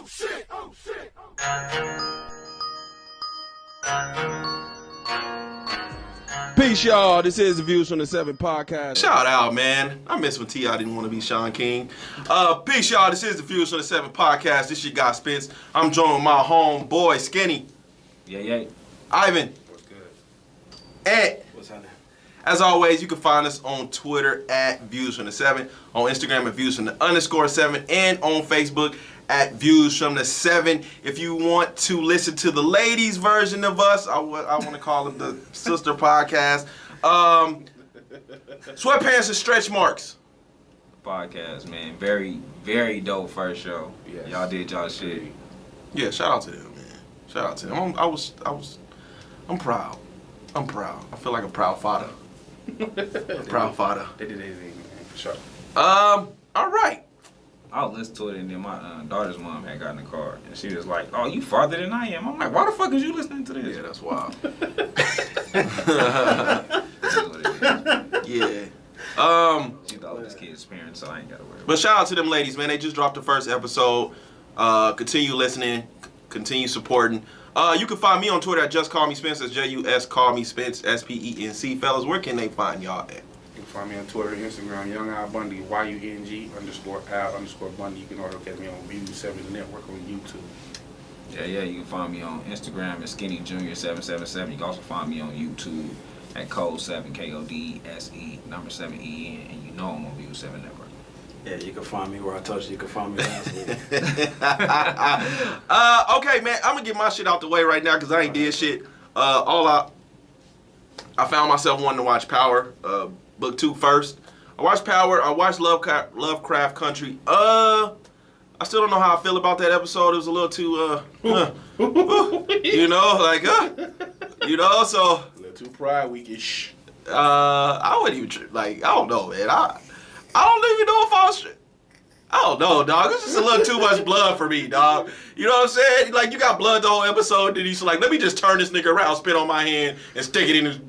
Oh shit! Oh shit! Peace, y'all. This is the Views from the 7 podcast. Shout out, man. I miss when T.I. didn't want to be Sean King. Peace, y'all. This is the Views from the 7 podcast. This your guy, Spence. I'm joined with my homeboy, Skinny. Yeah. Ivan. What's good? And What's happening? as always, you can find us on Twitter at Views from the 7, on Instagram at Views from the _7, and on Facebook at Views from the 7. If you want to listen to the ladies' version of us, I want to call it the sister podcast. Sweatpants and stretch marks. Podcast, man. Very, very dope first show. Yes. Y'all did y'all shit. Yeah, shout out to them, man. Shout out to them. I'm proud. I'm proud. I feel like a proud father. Proud father. They did anything, man, for sure. All right. I was listening to it, and then my daughter's mom had got in the car, and she was like, "Oh, you farther than I am." I'm like, "Why the fuck is you listening to this?" Yeah, that's wild. That's what it is. Yeah. She's the oldest kid's parent, so I ain't gotta worry. But shout out to them ladies, man. They just dropped the first episode. Continue listening. Continue supporting. You can find me on Twitter at Just Call Me Spence. That's JUS Call Me Spence, SPENC. Fellas, where can they find y'all at? You can find me on Twitter and Instagram, Young Al Bundy, YUNG_Al_Bundy. You can also catch me on View 7 Network on YouTube. Yeah. You can find me on Instagram at Skinny Junior 777. You can also find me on YouTube at Code7 KODSE 7 EN, and you know I'm on View 7 Network. Yeah, you can find me where I told you can find me last week. Okay, man. I'm gonna get my shit out the way right now because I ain't did shit. I found myself wanting to watch Power, book 2 first. I watched Power. I watched Lovecraft Country. I still don't know how I feel about that episode. It was a little too, you know, like, so. A little too Pride Week-ish. I wouldn't even, I don't know, man. I don't even know if I was, I don't know, dog. It's just a little too much blood for me, dog. You know what I'm saying? Like, you got blood the whole episode, then he's like, let me just turn this nigga around, spit on my hand, and stick it in his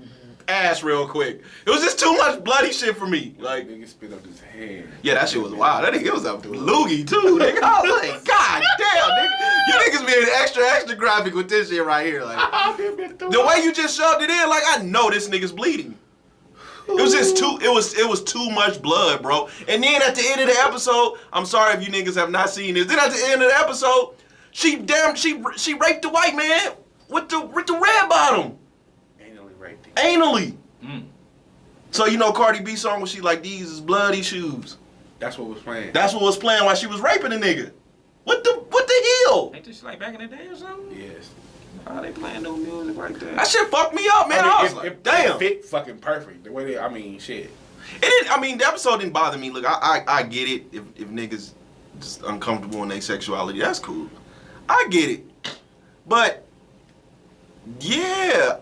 ass real quick. It was just too much bloody shit for me. Like, Nigga spit up his hand. yeah, that shit was wild. That nigga, it was a loogie, too, nigga. I was like, God damn, nigga. You niggas being extra graphic with this shit right here. Like, the way you just shoved it in, like, I know this nigga's bleeding. It was just it was too much blood, bro. And then at the end of the episode, I'm sorry if you niggas have not seen this. Then at the end of the episode, she raped the white man with the red bottom. Anally raped him. Anally. So you know Cardi B song where she like, these is bloody shoes. That's what was playing. That's what was playing while she was raping the nigga. What the hell? Ain't this like back in the day or something? Yes. How they playing no music like that? That shit fucked me up, man. I was like, damn. It fit fucking perfect. The way they, shit. It didn't. I mean, the episode didn't bother me. Look, I get it. If niggas just uncomfortable in their sexuality, that's cool. I get it. But yeah,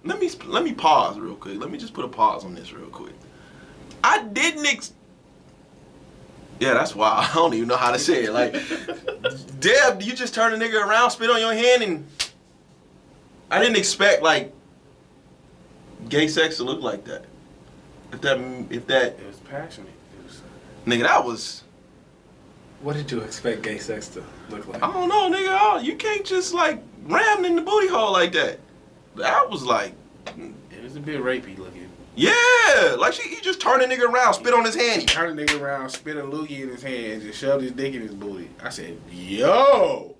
let me pause real quick. Let me just put a pause on this real quick. I didn't. Yeah, that's wild. I don't even know how to say it. Like, Deb, you just turn a nigga around, spit on your hand, and I didn't expect like gay sex to look like that. If that, It was passionate. It was. nigga, that was. What did you expect gay sex to look like? I don't know, nigga. You can't just like ram in the booty hole like that. That was like, It was a bit rapey looking. yeah, like he just turned a nigga around, spit on his hand. He turned the nigga around, spit a loogie in his hand, and just shoved his dick in his booty. I said, yo.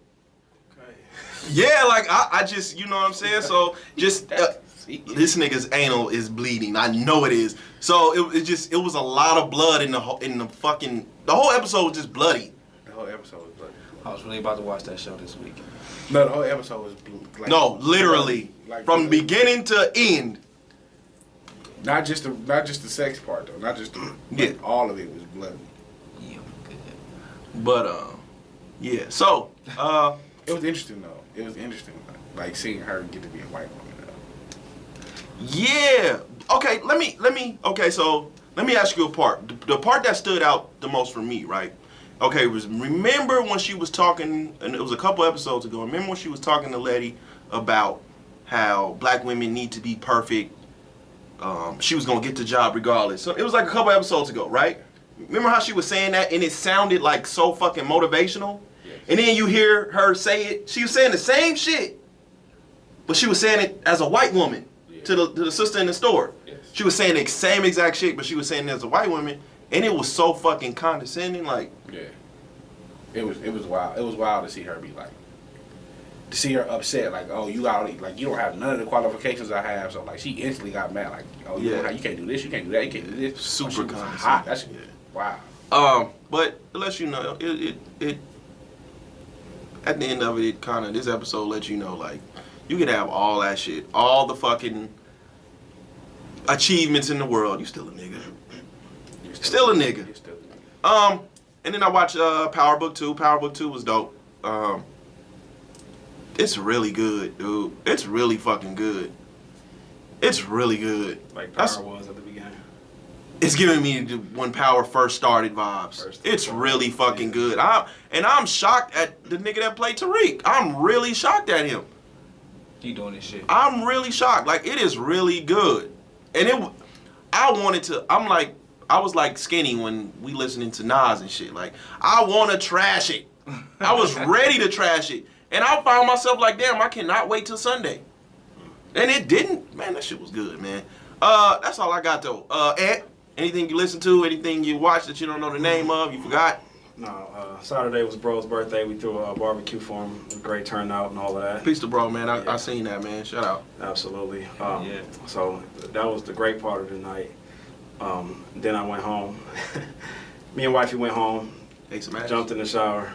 Yeah, like I just, you know what I'm saying. So just this nigga's anal is bleeding. I know it is. So it was a lot of blood in the whole episode was just bloody. The whole episode was bloody. I was really about to watch that show this week. No, the whole episode was like, No, literally, like from bloody. beginning to end. Not just the sex part though. Not just Yeah. all of it was bloody. Yeah, good. But yeah. So It was interesting though. It was interesting, like seeing her get to be a white woman. yeah. Okay, let me. Okay, so let me ask you a part. The part that stood out the most for me, right? Okay, was remember when she was talking, and it was a couple episodes ago. Remember when she was talking to Letty about how black women need to be perfect. She was gonna get the job regardless. So it was like a couple episodes ago, right? Remember how she was saying that, and it sounded like so fucking motivational. And then you hear her say it. She was saying the same shit, but she was saying it as a white woman to the sister in the store. Yes. She was saying the same exact shit, but she was saying it as a white woman, and it was so fucking condescending. Like, Yeah. It was wild. It was wild to see her be like, to see her upset. Like, oh, you don't have none of the qualifications I have. So like, she instantly got mad. Like, oh, you can't do this. You can't do that. You can't do this. Super she was condescending. hot. That's wow. but it lets you know it. At the end of it, kind of this episode lets you know like you could have all that shit, all the fucking achievements in the world. You still a nigga. Still a nigga. You're still a nigga. And then I watched Power Book 2. Power Book 2 was dope. It's really good, dude. It's really fucking good. It's really good. Like Power was at the beginning. It's giving me the when Power first started vibes. It's really fucking good. I'm shocked at the nigga that played Tariq. I'm really shocked at him. He doing this shit. I'm really shocked. Like, it is really good. And I was like Skinny when we listening to Nas and shit. Like, I want to trash it. I was ready to trash it. And I found myself like, damn, I cannot wait till Sunday. And it didn't. Man, that shit was good, man. That's all I got, though. Ed, anything you listen to, anything you watch that you don't know the name of, you forgot? No, Saturday was bro's birthday. We threw a barbecue for him. A great turnout and all of that. Peace to bro, man. I seen that, man. Shout out. Absolutely. Yeah. So that was the great part of the night. Then I went home. Me and wifey went home. Ate some ass. Jumped in the shower.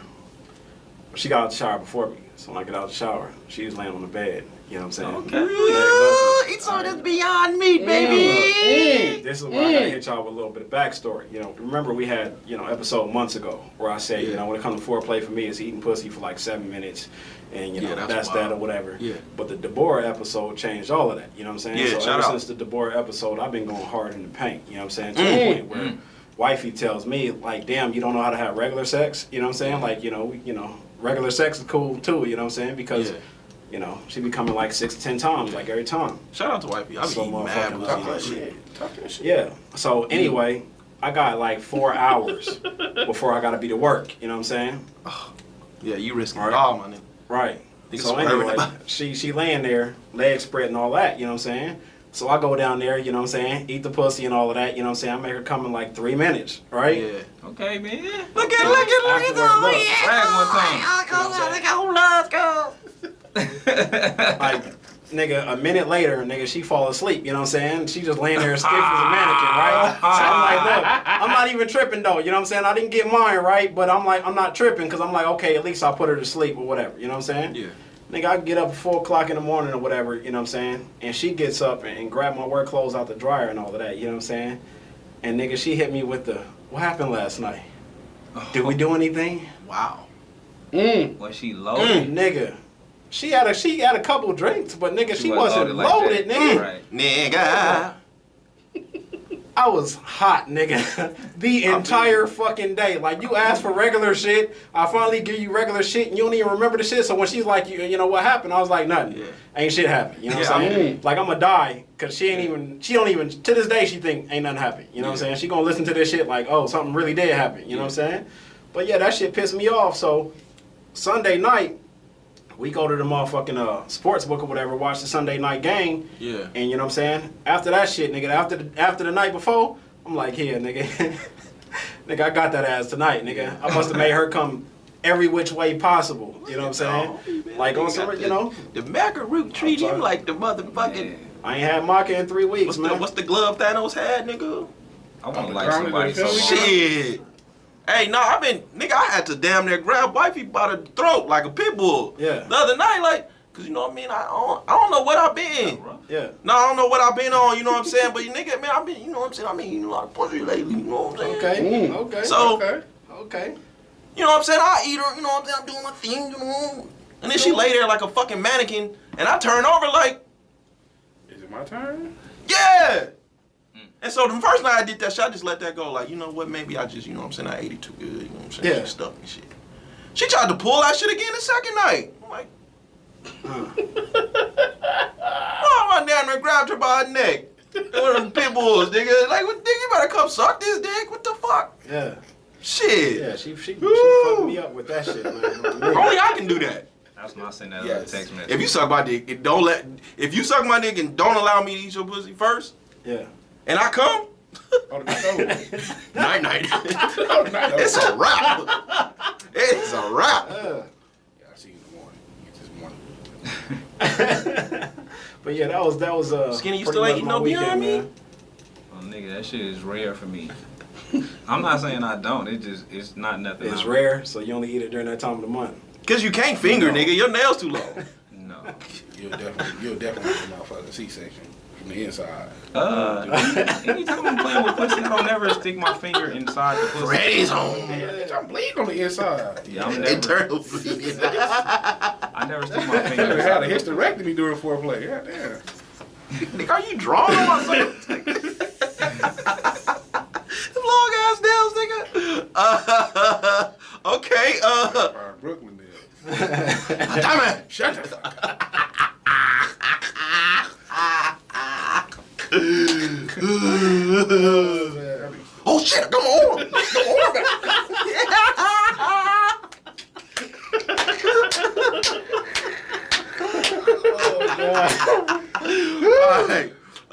She got out the shower before me. So when I get out the shower, she was laying on the bed. You know what I'm saying? Okay. It's all this beyond meat, baby. This is where I gotta hit y'all with a little bit of backstory. You know, remember we had, episode months ago where I said, when it comes to foreplay for me, it's eating pussy for like 7 minutes, and that's that or whatever. Yeah. But the Deborah episode changed all of that. You know what I'm saying? Yeah, so shout ever out. since the Deborah episode, I've been going hard in the paint. You know what I'm saying? To the point where wifey tells me like, "Damn, you don't know how to have regular sex." You know what I'm saying? Like, regular sex is cool too. You know what I'm saying? Because. She be coming like 6 to 10 times, like every time. Shout out to wifey. I be So eating mad motherfucking pussy love that shit. Talking shit. Yeah. So anyway, I got like 4 hours before I gotta be to work. You know what I'm saying? Yeah, you risking Right. it all, my nigga. Right. Niggas So swerving anyway, about. she laying there, legs spread and all that. You know what I'm saying? So I go down there. You know what I'm saying? Eat the pussy and all of that. You know what I'm saying? I make her come in like 3 minutes. Right? Yeah. Okay, man. Look at Afterwards, look. Brag one time. Like, nigga, a minute later, nigga, she fall asleep, you know what I'm saying? She just laying there stiff as a mannequin, right? So I'm like, look, I'm not even tripping though, you know what I'm saying? I didn't get mine, right? But I'm like, I'm not tripping because I'm like, okay, at least I'll put her to sleep or whatever, you know what I'm saying? Yeah. Nigga, I get up at 4 o'clock in the morning or whatever, you know what I'm saying? And she gets up and grab my work clothes out the dryer and all of that, you know what I'm saying? And nigga, she hit me with the, what happened last night? Did we do anything? Wow. Was she loaded? Nigga. She had a couple drinks, but nigga, she wasn't like loaded, that. nigga. Right. Nigga. I was hot, nigga, the entire fucking day. Like, you asked for regular shit, I finally give you regular shit, and you don't even remember the shit. So when she's like, you know what happened? I was like, nothing. Yeah. Ain't shit happened. You know what Yeah, I'm I saying? Like, I'm gonna die, because she don't even, to this day, she think ain't nothing happened. You know what I'm saying? She gonna listen to this shit like, oh, something really did happen. You know what I'm saying? But yeah, that shit pissed me off. So, Sunday night, we go to the motherfucking sports book or whatever, watch the Sunday night game. Yeah. And you know what I'm saying? After that shit, nigga, after the night before, I'm like, here, nigga. Nigga, I got that ass tonight, nigga. I must have made her come every which way possible. You know what I'm saying? Like on some, The macaroon treat him sorry. like the motherfucking. I ain't had Maka in 3 weeks, man. What's the glove Thanos had, nigga? I want to like somebody so much. Shit. Hey, no, I had to damn near grab wifey by the throat like a pit bull. Yeah. The other night, like, cause you know what I mean? I don't know what I've been. Yeah. No, I don't know what I've been on, you know what I'm saying? But nigga, man, I've been, you know what I'm saying? I mean, eating a lot of pussy lately, you know what I'm saying? Okay. So- Okay. You know what I'm saying? I eat her, you know what I'm saying? I'm doing my thing, you know. And then she lay there like a fucking mannequin, and I turn over like, Is it my turn? yeah. And so the first night I did that shit, I just let that go. Like, you know what? Maybe I just, you know what I'm saying? I ate it too good. You know what I'm saying? Yeah. She stuck and shit. She tried to pull that shit again the second night. I'm like, oh, I down there grabbed her by her neck. One of them pit bulls, nigga. Like, what, nigga, you better come suck this dick. What the fuck? Yeah. Shit. Yeah, she fucked me up with that shit, man. Only I can do that. That's when I send that Yes. text message. If you suck my dick, if you suck my dick and don't allow me to eat your pussy first, Yeah. and I come, Oh, the over. night night. Oh, night. It's a wrap. It's a wrap. Yeah, I see you in the morning. Get this morning. But yeah, that was Skinny, you pretty still ain't much eating my no weekend, Beyond Meat? man. Oh, nigga, that shit is rare for me. I'm not saying I don't. It's not nothing. It's I- rare, so you only eat it during that time of the month. Cause you can't finger, nigga. Your nails too long. No. You'll definitely get a motherfucking C-section from the inside. Anytime I'm playing with pussy, I don't never stick my finger inside the pussy. Freddy's home. Bitch, I'm bleeding on the inside. Yeah, I'm never. Internal bleeding. I never stick my I finger never had a inside. the pussy. hysterectomy during foreplay. God damn. Nigga, are you drawing on myself? Long ass nails, nigga. Okay. Brooklyn did. Damn it. Shut the fuck up. Oh shit! Come on. Come on.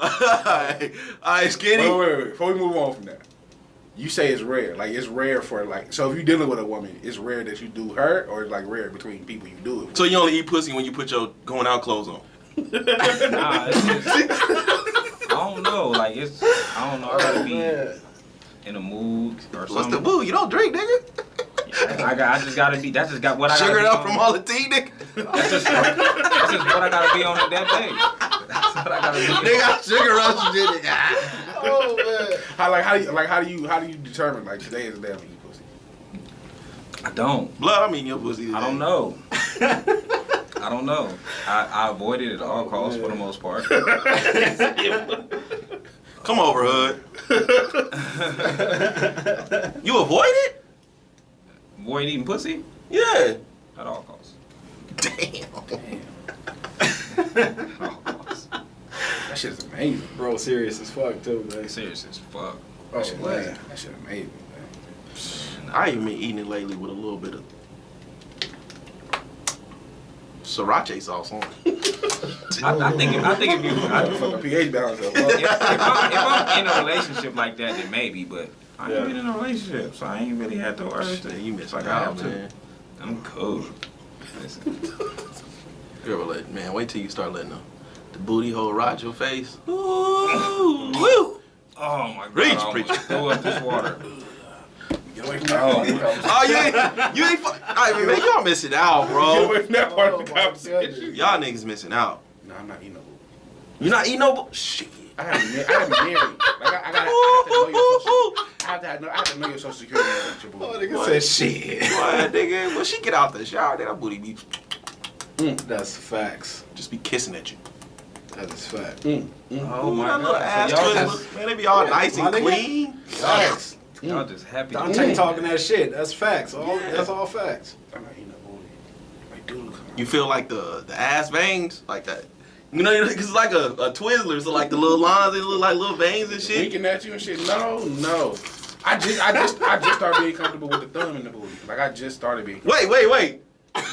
Alright, Skinny. Wait. Before we move on from that, you say it's rare. Like, it's rare for, like, so if you're dealing with a woman, it's rare that you do her, or it's, like, rare between people you do it with? So you only eat pussy when you put your going out clothes on? Nah, it's just, I don't know. Like I don't know. I gotta be in a mood or something. What's the boo? You don't drink, nigga. I just gotta be. That's just got what I gotta Sugared be up on. from all the tea, nigga. That's just what I gotta be on at that day. That's what I gotta be. Nigga, I sugar rush and shit. Oh man! How do you determine, like, today is the day I'm eating pussy? I don't. Blood, I'm eating your pussy today. I don't know. I don't know. I avoid it at all costs for the most part. Come over, Hood. You avoid it? Avoid eating pussy Yeah. at all costs. Damn. At all costs. That shit's amazing. Bro, serious as fuck too, man. Serious as fuck. Oh, shit man. amazing. That shit amazing, man. I even been eating it lately with a little bit of sriracha sauce on it. I think if you Fucking pH balance up. if I'm in a relationship like that, then maybe. But I ain't been in a relationship, so I ain't really had the urge to. Man, you missing like I out, have to. man. I'm cool. Listen. Girl, man, wait till you start letting the booty hole ride your face. Ooh, woo. Oh my god! Preach, I almost preach. threw up this water. Get away from that part of the conversation. Oh, you ain't. I mean, man, y'all missing out, Get bro. away from that part of the Oh, my conversation. Y'all niggas missing out. No, I'm not eating no booty. You not eating no shit. I haven't been married. Like, I have to know your social security number with your booty. Nigga said shit. What, nigga? When she get out the shower, then that booty be That's facts. just be kissing at you. That is fact. Oh Ooh, my that little god! ass So y'all twist, just, man, they be all nice and my nigga. clean. Facts. y'all just happy. Dante talking that shit. That's facts. That's all facts. I'm not eating no booty. Like, dude, come on. You feel like the ass veins, like that. You know, cause it's like a Twizzler, so like the little lines, they look like little veins and shit. Winking at you and shit. No. I just started being comfortable with the thumb in the booty. Like, I just started being. Wait.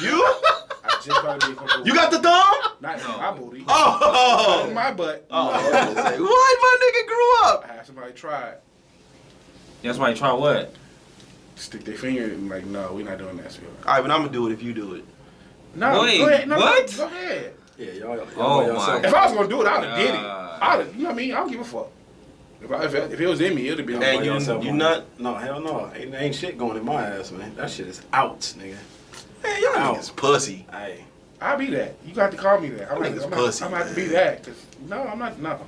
You? I just started being comfortable. You got the thumb? Not No. my booty. Oh. In my butt. Oh, I was gonna say, what? My nigga grew up. I had somebody try it. That's why you try what? Stick their finger and like, no, we're not doing that. So, All right, but I'm gonna do it if you do it. no, Wait, go ahead. No, what? Go ahead. Yeah, y'all. Oh, y'all my yourself. If I was gonna do it, I'd have did it. God. You know what I mean? I don't give a fuck. If it was in me, it'd have been. Hey, By you yourself on nut? it. No, hell no. Ain't shit going in my ass, man. That shit is out, nigga. Man, y'all Ow. niggas pussy. Hey. I'll be that. You got to call me that. I'm Niggas gonna pussy, have to be man. that. 'Cause no, I'm not. No.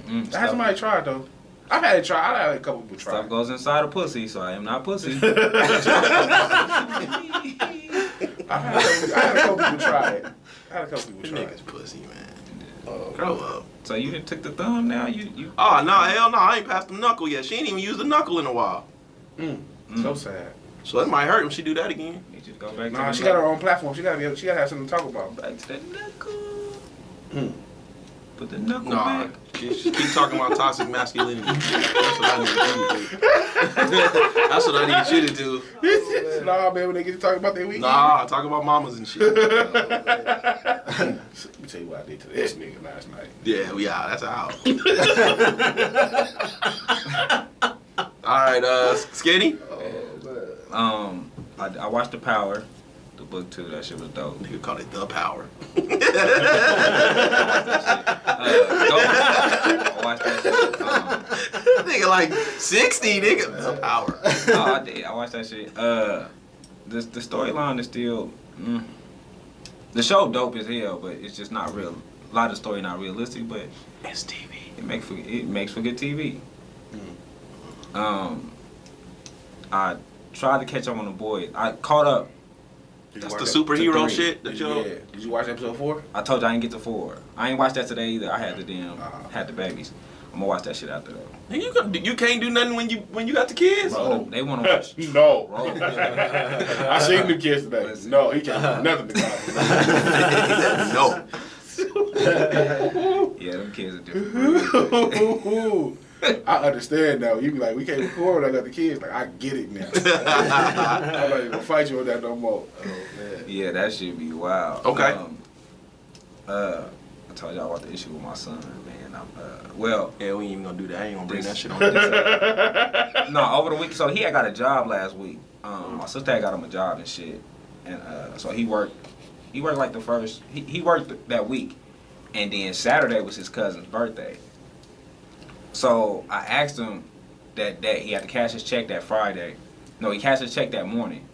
I had Stuff, somebody try it though. I've had it try. I've had a couple people try. stuff it. goes inside a pussy, so I am not pussy. I had a couple people try it. I had a couple people You try niggas it. pussy, man. Grow up. So you done took the thumb now? You Oh, no, hell no. I ain't passed the knuckle yet. She ain't even used the knuckle in a while. So sad. So it might hurt when she do that again. need to go back to Nah, the she got her own platform. She gotta have something to talk about. back to that knuckle. Put the knuckle Nah, back. just keep talking about toxic masculinity. That's what I need you to do. That's what I need you to do. Nah, man, when they get to talk about their weekend. Nah, talk about mamas and shit. Let me tell you what I did to this nigga last night. Yeah, we out. That's out. All right, Skinny. I watched The Power, the book too. That shit was dope. Nigga called it The Power. I watched that shit. Nigga like 60, nigga. The Power. I did. I watched that shit. The storyline is still. The show dope as hell, but it's just not real. A lot of the story not realistic, but It's TV. it makes for good TV. I tried to catch up on The Boys. I caught up. Did you That's watch the that? superhero to 3. shit that y'all. Yeah. Did you watch episode 4? I told you I didn't get to 4. I ain't watched that today either. I had the had the babies. I'm gonna watch that shit after though. Nigga, you can't do nothing when you got the kids. Bro. They want to watch. No. Bro. I seen the kids today. Listen. No, he can't do nothing about it. No. Yeah, them kids are different. I understand now. You be like, we can't record when I got the kids. Like, I get it now. I'm not even gonna fight you on that no more. Oh, man. Yeah, that should be wild. Okay. I told y'all about the issue with my son, man. Well, Yeah, we ain't even gonna do that. I ain't gonna bring that shit on. no, over the week. So he had got a job last week. My sister had got him a job and shit, and so he worked. He worked like the first. He worked that week, and then Saturday was his cousin's birthday. So I asked him that he had to cash his check that Friday. No, he cashed his check that morning.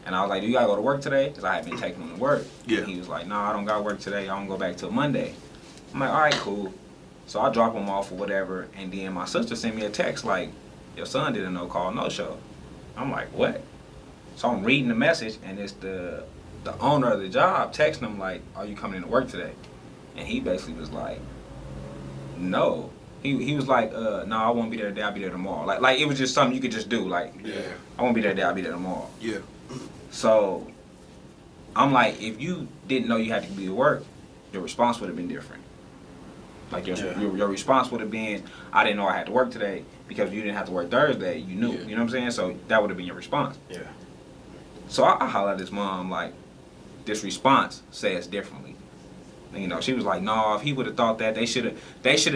And I was like, do you gotta go to work today? Because I had been taking him to work. Yeah. And he was like, no, I don't got work today. I don't go back till Monday. I'm like, all right, cool. So I drop him off or whatever. And then my sister sent me a text like, your son did a no-call, no-show. I'm like, what? So I'm reading the message, and it's the owner of the job texting him like, are you coming into work today? And he basically was like, no. He was like, no, I won't be there today. I'll be there tomorrow. Like it was just something you could just do. Like, Yeah. I won't be there today. I'll be there tomorrow. Yeah. So I'm like, if you didn't know you had to be at work, your response would have been different. Like your response would have been, I didn't know I had to work today, because you didn't have to work Thursday. You knew. Yeah. You know what I'm saying? So that would have been your response. Yeah. So I hollered at his mom like, this response says differently. And, you know, she was like, no, if he would have thought that, they should have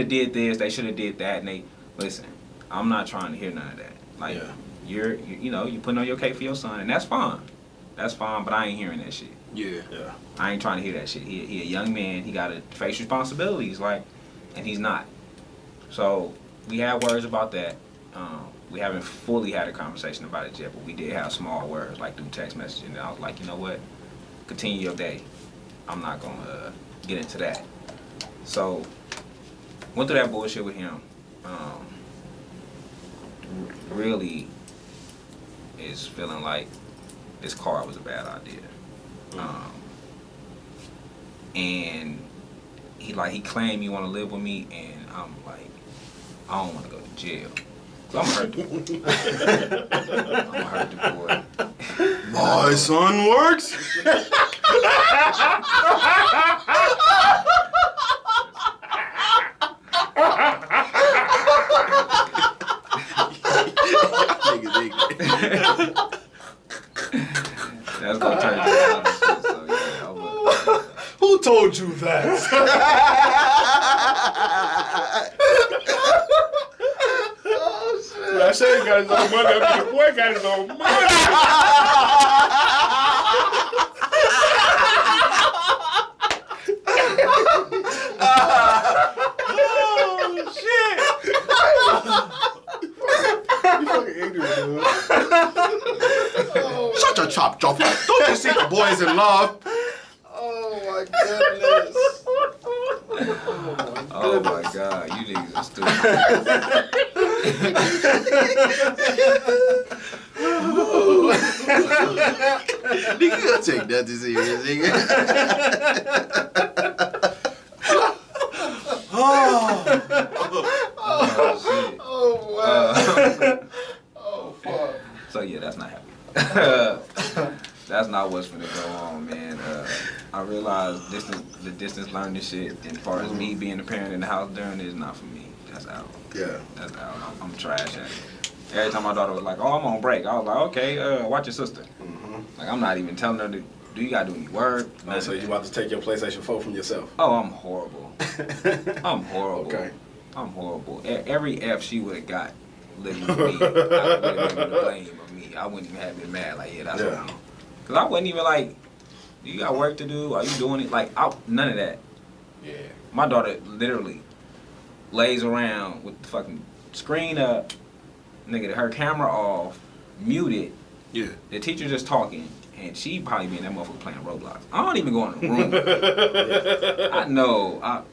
did this, they should have did that, and they listen. I'm not trying to hear none of that. Like, Yeah. you putting on your cape for your son, and that's fine. That's fine, but I ain't hearing that shit. Yeah. Yeah. I ain't trying to hear that shit. He a young man. He got to face responsibilities, like, and he's not. So we had words about that. We haven't fully had a conversation about it yet, but we did have small words, like through text messaging. And I was like, you know what? Continue your day. I'm not gonna get into that. So went through that bullshit with him. Really is feeling like this car was a bad idea. And he claimed he want to live with me, and I'm like, I don't want to go to jail. So I'm hurt the boy. I'm hurt the boy. My son works. That's gonna turn into a lot of shit, so yeah, Who told you that? I said he got his own money. I mean, the boy got his own money. Oh shit! You fucking ignorant, dude. Shut your chop, Joffrey. Don't you see the boys in love? Oh my goodness. oh my god, you niggas are stupid. Nigga, you gotta take that to serious, nigga. Oh shit. Oh wow. Oh, fuck. So yeah, that's not happening. That's not what's gonna go on, man. I realized the distance learning shit, and as far as me being a parent in the house during it is not for me. That's out. Yeah. That's out. I'm trash at it. Every time my daughter was like, "Oh, I'm on break," I was like, "Okay, watch your sister." Like I'm not even telling her to. Do you gotta do any work? Oh, so you about to take your PlayStation 4 from yourself? Oh, I'm horrible. I'm horrible. Okay. I'm horrible. Every F she would have got living with me, I would have been the blame of me. I wouldn't even have been mad. Like, yeah, that's Yeah. on me. Cause I wasn't even like, you got work to do? Are you doing it? Like, none of that. Yeah. My daughter literally lays around with the fucking screen up, nigga, her camera off, muted. Yeah. The teacher just talking, and she probably be in that motherfucker playing Roblox. I don't even go in the room. I know.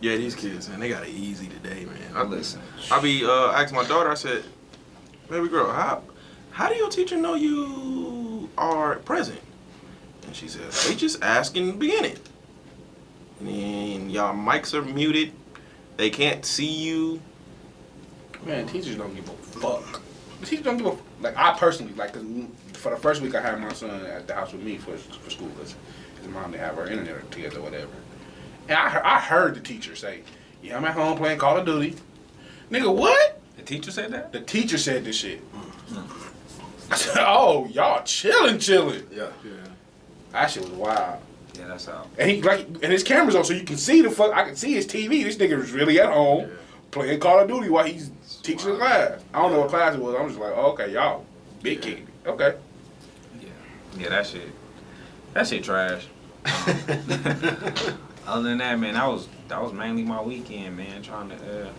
Yeah, these kids, man, they got it easy today, man. Listen. I be asking my daughter, I said, baby girl, how do your teacher know you are present? And she said, they just ask in the beginning. And then y'all mics are muted. They can't see you. Man, teachers don't give a fuck. Teachers don't give a like. I personally like, cause for the first week I had my son at the house with me for school, cause his mom didn't have her internet together or whatever. And I heard the teacher say, "Yeah, I'm at home playing Call of Duty." Nigga, what? The teacher said that? The teacher said this shit. I said, "Oh, y'all chilling. Yeah. That shit was wild." Yeah, that's out. And and his camera's on, so you can see I can see his TV. This nigga was really at home playing Call of Duty while he's teaching the class. I don't know what class it was. I'm just like, oh, okay, y'all big kicking it. Okay. Yeah, that shit trash. Other than that, man, that was mainly my weekend, man. Trying to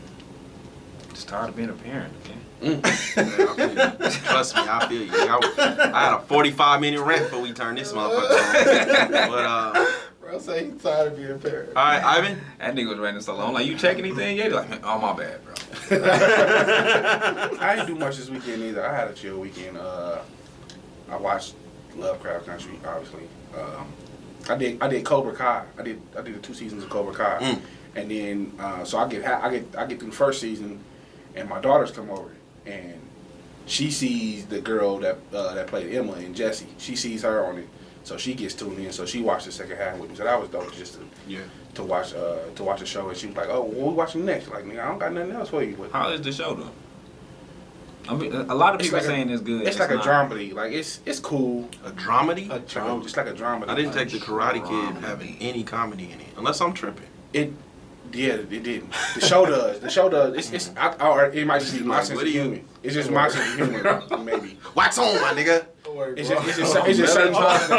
just tired of being a parent, man. Man, I feel you. Trust me, I feel you. I had a 45-minute rant before we turned this motherfucker on. But Bro, say he's tired of being a parent. all right, Ivan. That nigga was ranting so long. Like, you check anything yet? He like, oh my bad, bro. I didn't do much this weekend either. I had a chill weekend. I watched Lovecraft Country, obviously. I did Cobra Kai. I did the 2 seasons of Cobra Kai, and then so I get through the first season, and my daughters come over, and she sees the girl that played Emma and Jesse. She sees her on it, so she gets tuned in. So she watched the second half with me. So that was dope, just to watch the show. And she was like, "Oh, what we watching next?" Like, nigga, I don't got nothing else for you. But How is the show though? I mean, a lot of people like saying it's good. it's like a not. dramedy. Like it's cool. A dramedy? Just like a dramedy. I didn't take the Karate Kid having any comedy in it, unless I'm tripping. It didn't. The show does. Or it might just be my sense of humor. It's just my sense of humor, maybe. Wax on, my nigga. It's just certain parts.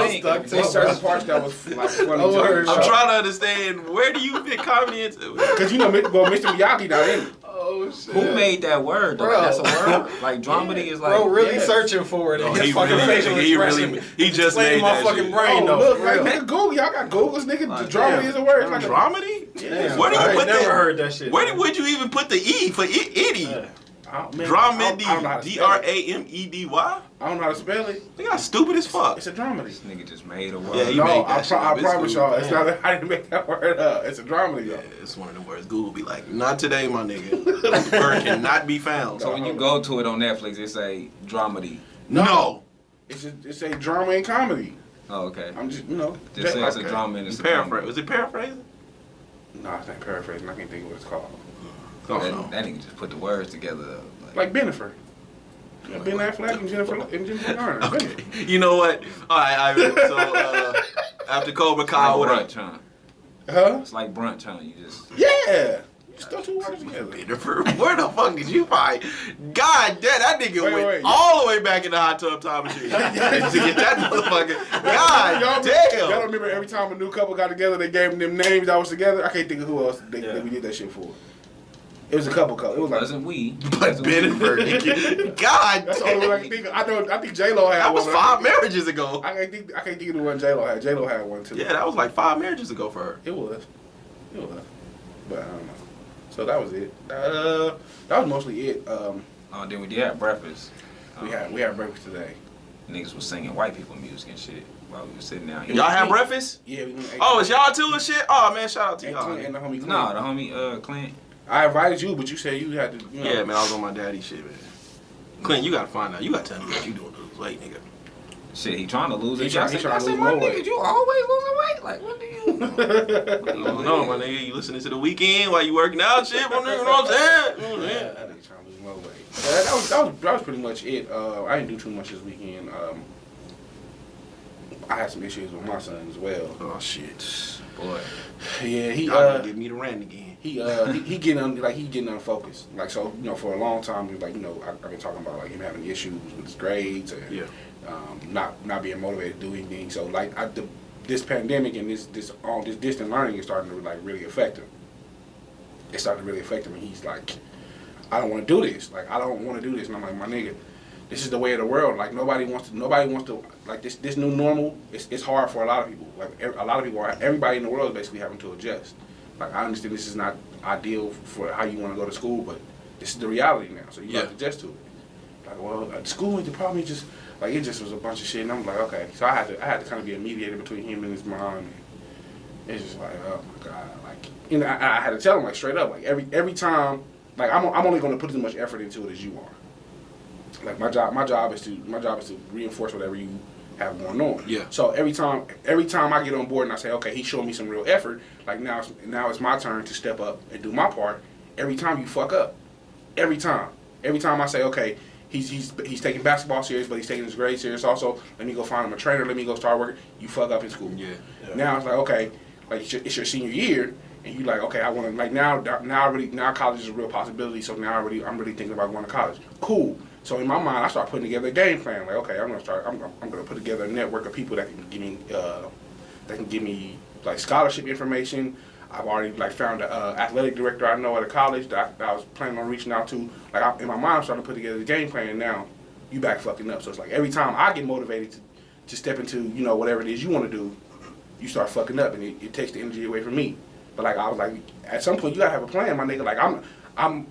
It's certain parts that was like funny. I'm trying to understand, where do you fit comedy into? Because Mr. Miyagi not in it. Oh shit. Who made that word? Though? Bro. That's a word. Like dramedy is like. Bro, really yeah. searching for it. Oh, And his he fucking really- facial he expression. really- he just playing made my that fucking shit. brain Oh, though. look, for like real. nigga, Google. Y'all got Googles, nigga. Like, The dramedy damn. is a word. It's like a Dramedy? Damn. Where do you I put never that? heard that shit. Where would you even put the E for itty? Yeah. Dramedy. I don't know how to spell it. Dramedy. I I don't know how to spell it. think I'm stupid as fuck. It's a dramedy. This nigga just made a word. Yeah, he No, made that shit I up. It's promise cool. y'all, it's not. I didn't make that word up. It's a dramedy. Yeah, Though. it's one of the words Google be like, not today, my nigga. The word cannot be found. So when you go to it on Netflix, it say dramedy. No. It's a drama and comedy. Oh, okay. I'm just Just say it's a Okay. drama and it's a Paraphrase. comedy. Was it paraphrasing? No, I think paraphrasing. I can't think of what it's called. Oh, That, no. that nigga just put the words together. Like Bennifer. Yeah, Ben Affleck and Jennifer Garner. Okay. You know what? All right. So after Cobra Kai, Like what up? brunch, huh? Huh? It's like brunch, huh? You just. Yeah. Just throw 2 words together. Where the fuck did you find? God damn, that nigga went Wait. all the way back in the hot tub time machine to get that motherfucker. God Y'all damn. remember every time a new couple got together, they gave them names that was together? I can't think of who else that we did that shit for. It was a couple. It was like Wasn't we? But Wasn't we? Bennifer, God that's the only one I can think of. I think J Lo had that was one. 5 marriages ago. I can't think of the one J Lo had. J Lo had one too. Yeah, that was like 5 marriages ago for her. It was. But I don't know. So that was it. That was mostly it. Then we did have breakfast. We had breakfast today. Niggas was singing white people music and shit while we were sitting down. Y'all have breakfast? Yeah, we went. Oh, it's y'all too and shit? Oh, man, shout out to and y'all. Clint and the homie Clint. No, the homie Clint. I invited you, but you said you had to. Yeah, man, I was on my daddy shit, man. Clint, you gotta find out. You gotta tell me what you doing to lose weight, nigga. Shit, he trying to lose He it. trying- I he said, trying to lose my more nigga, weight. you always losing weight. Like, what do you? I don't know, my nigga. You listening to the weekend while you working out, shit, my nigga. You know what I'm saying? You know what I'm saying? That nigga trying to lose more weight. That was pretty much it. I didn't do too much this weekend. I had some issues with my son as well. Oh shit, Boy. Yeah, he y'all gonna get me to rant again. he getting unfocused. Like, so, you know, for a long time, he was like, you know, I've been talking about like him having issues with his grades and Yeah. not being motivated to do anything. So like this pandemic and this distant learning is starting to like really affect him. It's starting to really affect him, and he's like, I don't want to do this. Like, I don't want to do this. And I'm like, my nigga, this is the way of the world. Like, nobody wants to like this new normal. It's hard for a lot of people. Like, a lot of people, everybody in the world is basically having to adjust. Like, I understand this is not ideal for how you want to go to school, but this is the reality now. So you have to adjust to it. Like, well, at school, the problem is just like, it just was a bunch of shit, and I'm like, okay. So I had to kind of be a mediator between him and his mom. And it's just like, oh my god, like, you know, I had to tell him like straight up, like every time, like I'm only going to put as much effort into it as you are. Like, my job is to reinforce whatever you have going on. Yeah. So every time I get on board and I say, okay, he's showing me some real effort. Like, now it's my turn to step up and do my part. Every time you fuck up, every time I say, okay, he's taking basketball serious, but he's taking his grades serious also. Let me go find him a trainer. Let me go start working. You fuck up in school. Yeah. Now it's like, okay, like it's your senior year, and you like, okay, I want to, like, now college is a real possibility. So now I'm really thinking about going to college. Cool. So in my mind, I start putting together a game plan. Like, okay, I'm gonna put together a network of people that can give me like scholarship information. I've already like found an athletic director I know at a college that I was planning on reaching out to. Like, in my mind, I'm starting to put together the game plan. And now you back fucking up. So it's like every time I get motivated to step into, you know, whatever it is you want to do, you start fucking up, and it takes the energy away from me. But like, I was like, at some point you gotta have a plan, my nigga. Like, I'm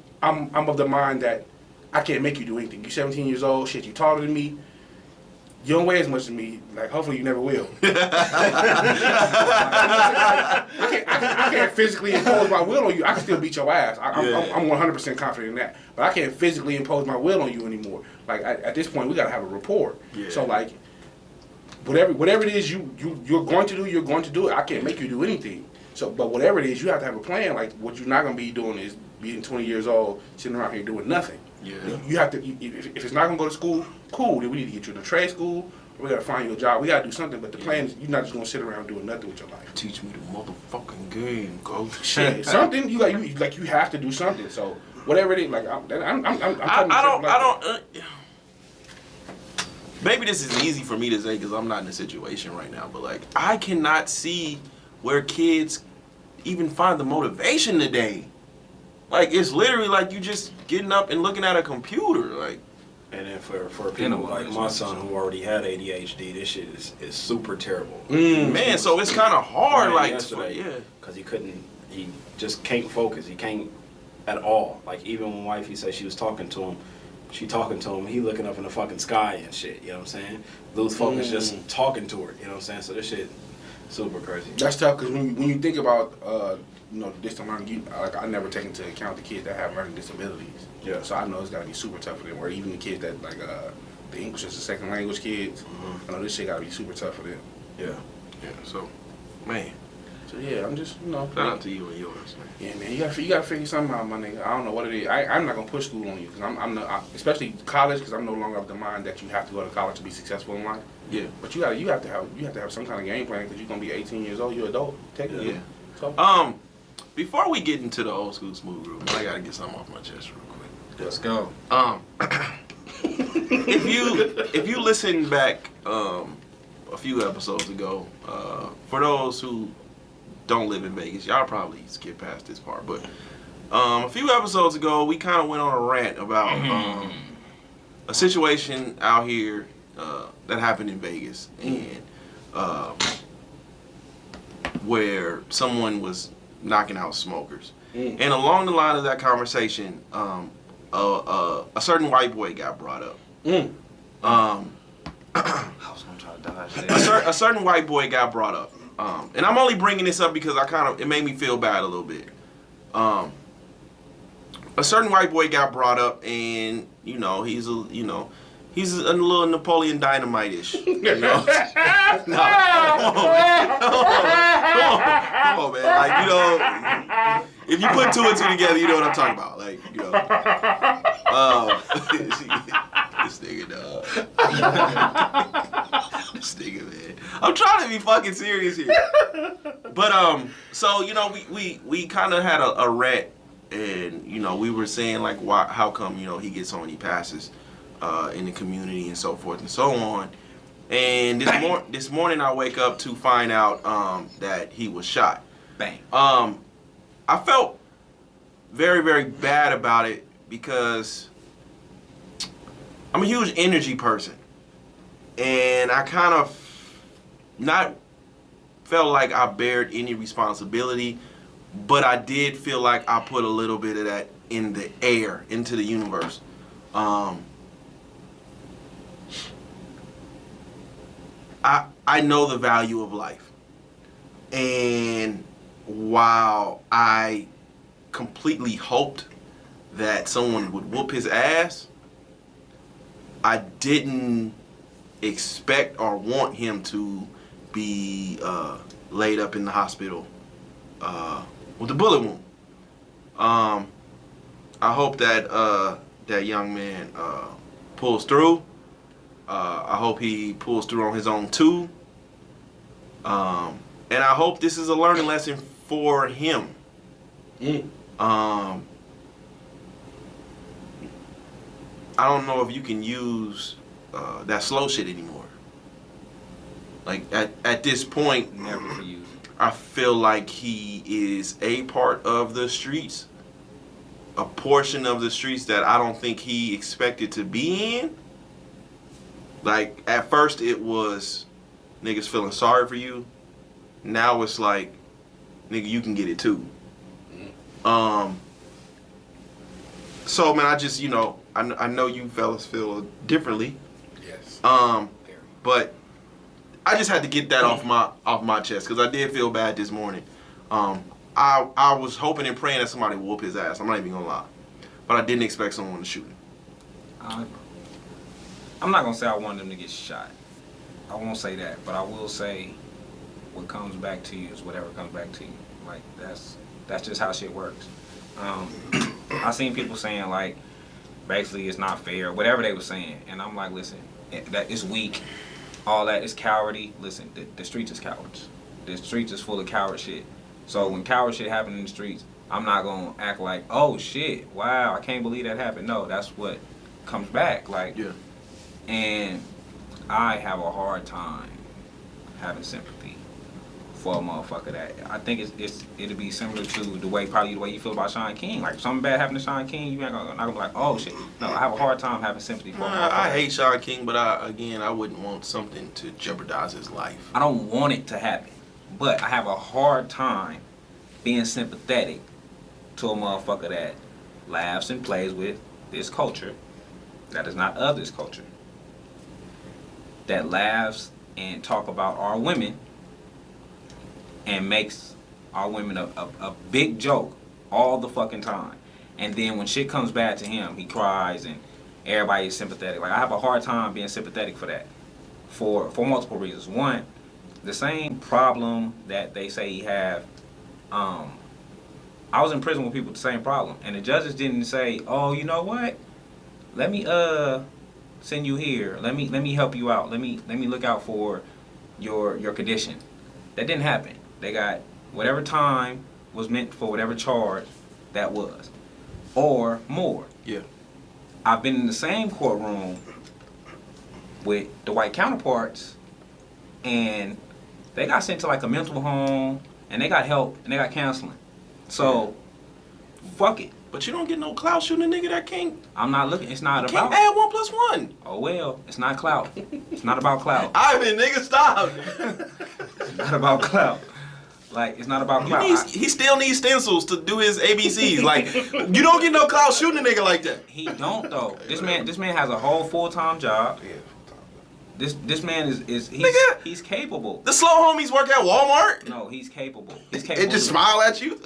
of the mind that I can't make you do anything. You're 17 years old, shit, you taller than me. You don't weigh as much as me. Like, hopefully you never will. I can't physically impose my will on you. I can still beat your ass. I'm 100% confident in that. But I can't physically impose my will on you anymore. Like, at this point, we gotta have a rapport. Yeah. So like, whatever it is you're going to do, you're going to do it. I can't make you do anything. So, but whatever it is, you have to have a plan. Like, what you're not gonna be doing is being 20 years old, sitting around here doing nothing. Yeah. You have to. If it's not gonna go to school, cool. Then we need to get you in a trade school. We gotta find you a job. We gotta do something. But the plan is, you're not just gonna sit around doing nothing with your life. Teach me the motherfucking game, coach. Shit, something you have to do something. So whatever it is, like I'm I don't. Maybe this is easy for me to say because I'm not in a situation right now. But like, I cannot see where kids even find the motivation today. Like, it's literally like you just getting up and looking at a computer. Like, And then for people like my son who already had ADHD, this shit is super terrible. man, so it's kind of hard. Right, Like, yesterday, yeah. because he just can't focus. He can't at all. Like, even when wifey said she was talking to him, he looking up in the fucking sky and shit. You know what I'm saying? Lose focus just talking to her. You know what I'm saying? So this shit super crazy. That's tough because when you think about you know, distant learning, I never take into account the kids that have learning disabilities. Yeah. So I know it's gotta be super tough for them. Or even the kids that like the English as a second language kids. I know this shit gotta be super tough for them. Yeah. Yeah, so, man, So yeah, I'm just, you know. shout out to you and yours, man. Yeah, man, you gotta figure something out, my nigga. I don't know what it is. I'm not gonna push school on you because I'm not, especially college, because I'm no longer of the mind that you have to go to college to be successful in life. Yeah. But you have to have some kind of game plan because you're gonna be 18 years old. You're an adult, technically. Yeah. So, Before we get into the old school smooth groove, I gotta get something off my chest real quick. Let's go. If you listen back a few episodes ago, for those who don't live in Vegas, y'all probably skip past this part, but a few episodes ago, we kind of went on a rant about a situation out here that happened in Vegas, and where someone was knocking out smokers. And along the line of that conversation, a certain white boy got brought up. I was gonna try to dodge that. A certain white boy got brought up. And I'm only bringing this up because it made me feel bad a little bit. A certain white boy got brought up, and you know, He's a little Napoleon Dynamite-ish. You know? No, come on, man. Like, you know, if you put 2 and 2 together, you know what I'm talking about. Like, you know. This nigga, dog. This nigga, man. I'm trying to be fucking serious here. But, so, you know, we kind of had a rant, and, you know, we were saying, like, how come, you know, he gets so many passes in the community and so forth and so on. And this morning I wake up to find out that he was shot. Bang. I felt very, very bad about it because I'm a huge energy person. And I kind of not felt like I bared any responsibility, but I did feel like I put a little bit of that in the air, into the universe. I know the value of life. And while I completely hoped that someone would whoop his ass, I didn't expect or want him to be laid up in the hospital with a bullet wound. I hope that that young man pulls through. I hope he pulls through on his own too. And I hope this is a learning lesson for him. I don't know if you can use that slow shit anymore. Like at this point, Never to use it. I feel like he is a part of the streets, a portion of the streets that I don't think he expected to be in. Like, at first it was niggas feeling sorry for you. Now it's like, nigga, you can get it too. So, man, I just, you know, I know you fellas feel differently. Yes. But I just had to get that off my chest because I did feel bad this morning. I was hoping and praying that somebody would whoop his ass. I'm not even gonna lie, but I didn't expect someone to shoot him. I'm not gonna say I wanted him to get shot. I won't say that, but I will say what comes back to you is whatever comes back to you. Like that's just how shit works. I seen people saying like, basically it's not fair, whatever they were saying, and I'm like, listen, that is weak, all that is cowardly. Listen, the streets is cowards. The streets is full of coward shit. So when coward shit happen in the streets, I'm not gonna act like, oh shit, wow, I can't believe that happened. No, that's what comes back. Like, Yeah. and I have a hard time having sympathy for a motherfucker that I think it'll be similar to the way you feel about Sean King. Like if something bad happened to Sean King, you ain't not gonna be like, oh shit. No, I have a hard time having sympathy for a motherfucker. I hate Sean King, but I wouldn't want something to jeopardize his life. I don't want it to happen, but I have a hard time being sympathetic to a motherfucker that laughs and plays with this culture that is not of this culture, that laughs and talk about our women and makes our women a big joke all the fucking time. And then when shit comes bad to him, he cries and everybody is sympathetic. Like I have a hard time being sympathetic for that. For multiple reasons. One, the same problem that they say he have, I was in prison with people with the same problem. And the judges didn't say, oh, you know what? Let me send you here. Let me help you out. Let me look out for your condition. That didn't happen. They got whatever time was meant for whatever charge that was, or more. Yeah. I've been in the same courtroom with the white counterparts, and they got sent to like a mental home, and they got help, and they got counseling. So, fuck it. But you don't get no clout shooting a nigga that can't. I'm not looking. It's not Can't about. add 1 plus 1. Oh well, it's not clout. It's not about clout. Ivan, nigga, stop. It's not about clout. Like it's not about clout. He still needs stencils to do his ABCs. Like you don't get no clout shooting a nigga like that. He don't though. This man has a whole full-time job. Yeah. This man is Nigga. he's capable. The slow homies work at Walmart. No, he's capable. He's capable. And just smile at you.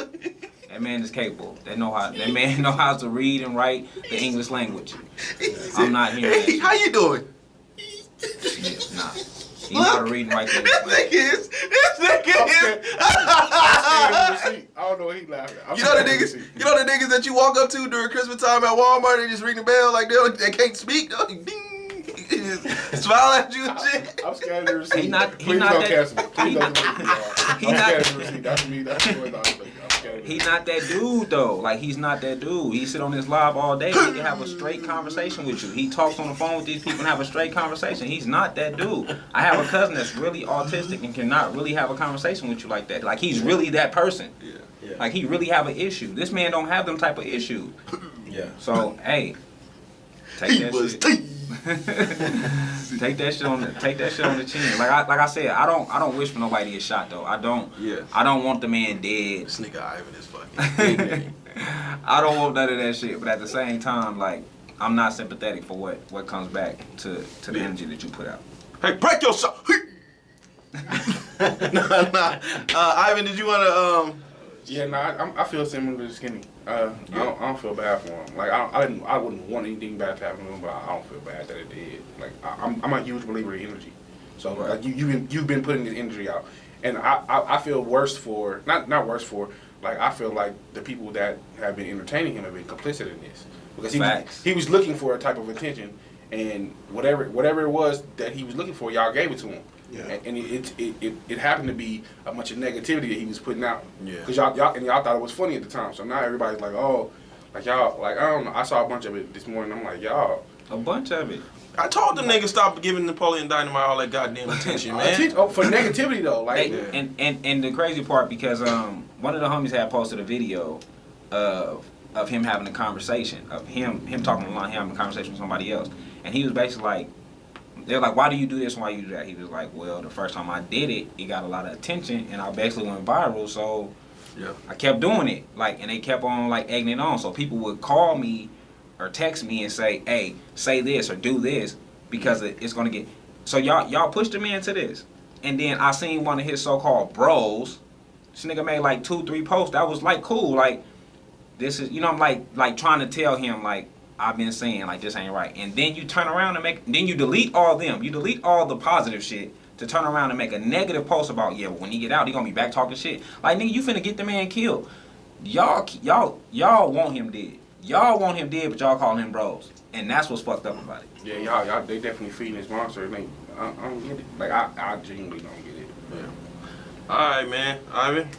That man is capable. That man know how to read and write the English language. I'm not hearing that. Hey, how you doing? Yeah, nah. He know how to read and write the English This language. nigga is. I don't know what he laughing at. You know the niggas that you walk up to during Christmas time at Walmart, they just ring the bell like they can't speak. Ding, they just smile at you and shit. I'm scanning the receipt. He not Please that- don't cancel me. Please don't delete me. he I'm not- scanning the receipt. That's me. That's the way I'm scanning the He's not that dude though. Like he's not that dude. He sit on this live all day. He can have a straight conversation with you. He talks on the phone with these people and have a straight conversation. He's not that dude. I have a cousin that's really autistic and cannot really have a conversation with you like that. Like he's really that person. Yeah. Like he really have an issue. This man don't have them type of issues. Yeah. So hey, take that shit. take that shit on the chin. Like I said, I don't wish for nobody to get shot though. I don't want the man dead. This nigga Ivan is fucking big name. I don't want none of that shit. But at the same time, like I'm not sympathetic for what comes back to the energy that you put out. Hey, break yourself. Nah. Ivan, did you wanna Yeah, I feel similar to Skinny. I don't feel bad for him. Like I wouldn't want anything bad to happen to him, but I don't feel bad that it did. Like I'm a huge believer in energy. So like you've been putting this energy out, and I feel worse for not worse for, like I feel like the people that have been entertaining him have been complicit in this, because he was looking for a type of attention, and whatever it was that he was looking for, y'all gave it to him. Yeah. And it happened to be a bunch of negativity that he was putting out. Yeah. Because y'all thought it was funny at the time. So now everybody's like, oh, like y'all, like I don't know. I saw a bunch of it this morning. I'm like, y'all. A bunch of it. I told them niggas stop giving Napoleon Dynamite all that goddamn attention, man. For negativity though, like. And the crazy part, because one of the homies had posted a video of him having a conversation, of him talking online, having a conversation with somebody else, and he was basically like, they're like, why do you do this and why you do that? He was like, well, the first time I did it, it got a lot of attention and I basically went viral, so I kept doing it. Like, and they kept on like egging it on. So people would call me or text me and say, hey, say this or do this because it's gonna get. So y'all pushed him into this. And then I seen one of his so-called bros. This nigga made like 2-3 posts. That was like cool. Like, this is, I'm like trying to tell him like, I've been saying like this ain't right, and then you turn around and then you delete all them. You delete all the positive shit to turn around and make a negative post about but when he get out he gonna be back talking shit. Like nigga, you finna get the man killed. Y'all want him dead. Y'all want him dead, but y'all call him bros, and that's what's fucked up about it. Yeah, y'all they definitely feeding this monster. I don't get it. Like I genuinely don't get it. Yeah. All right, man. Ivan,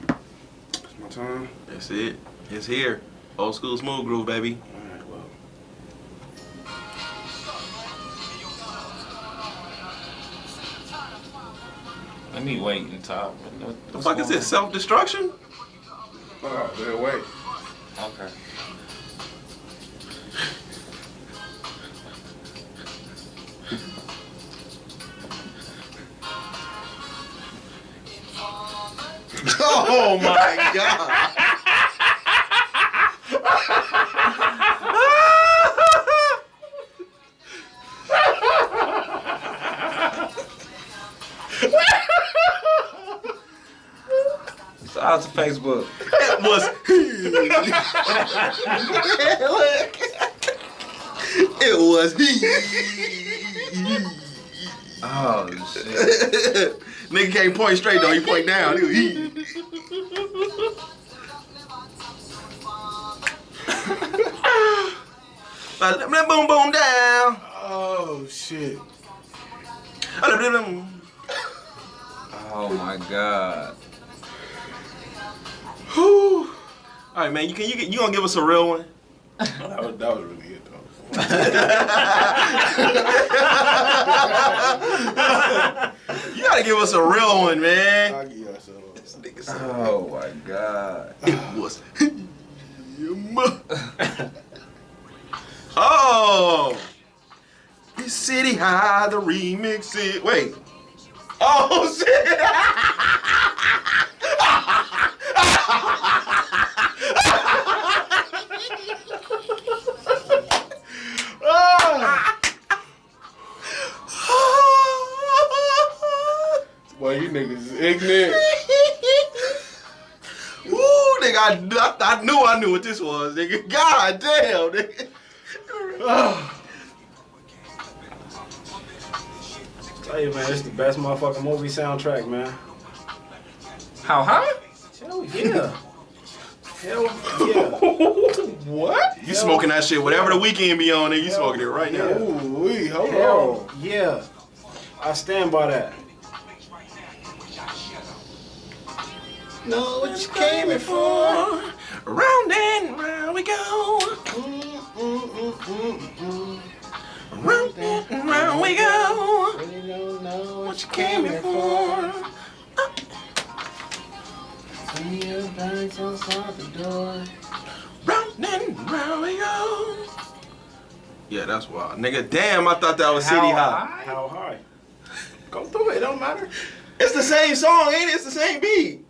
It's my time. that's it. It's here. Old school smooth groove, baby. All right, well. Let me wait and talk. The fuck is this? Self-destruction? Oh, they're away. Okay. Oh my god. Shout out to Facebook. It was. It was Oh shit. Nigga can't point straight though. He point down. He. Boom boom down. Oh shit. Oh my god. Whew. All right, man. You gonna give us a real one? That was really it though. You gotta give us a real one, man. I'll give y'all some. Oh my god. It was. Oh. It's City High, the remix. Wait. Oh shit. Boy, you niggas is ignorant. Woo, nigga, I knew what this was, nigga. God damn, nigga. Tell you, man, it's the best motherfucking movie soundtrack, man. How high? Hell yeah. Hell yeah. What? You smoking that shit, whatever the weekend be on, nigga, you smoking it right now. Ooh, hold Hell on. yeah. I stand by that. Know what you came here for. Round and round we go. Round and round we go. You don't know What you came here for? See your bags outside the door. Round and round we go. Yeah, that's wild. Nigga, damn, I thought that was City High. How high? Go through it, it don't matter. It's the same song, ain't it? It's the same beat.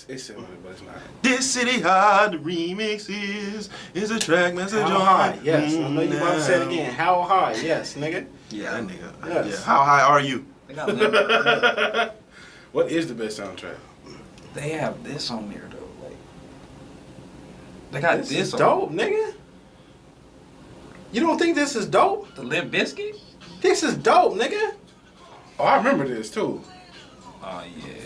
It's similar, but it's not. This City High, the remix is a track message How on. high? Yes. I know you about to say it again. How high? Yes, nigga. Yeah, that nigga. Yes. Yeah. How high are you? They got limit. What is the best soundtrack? They have this on there though. Like, they got This this is on dope, nigga. You don't think this is dope? the Limp Bizkit. This is dope, nigga. Oh, I remember this too. Oh yeah.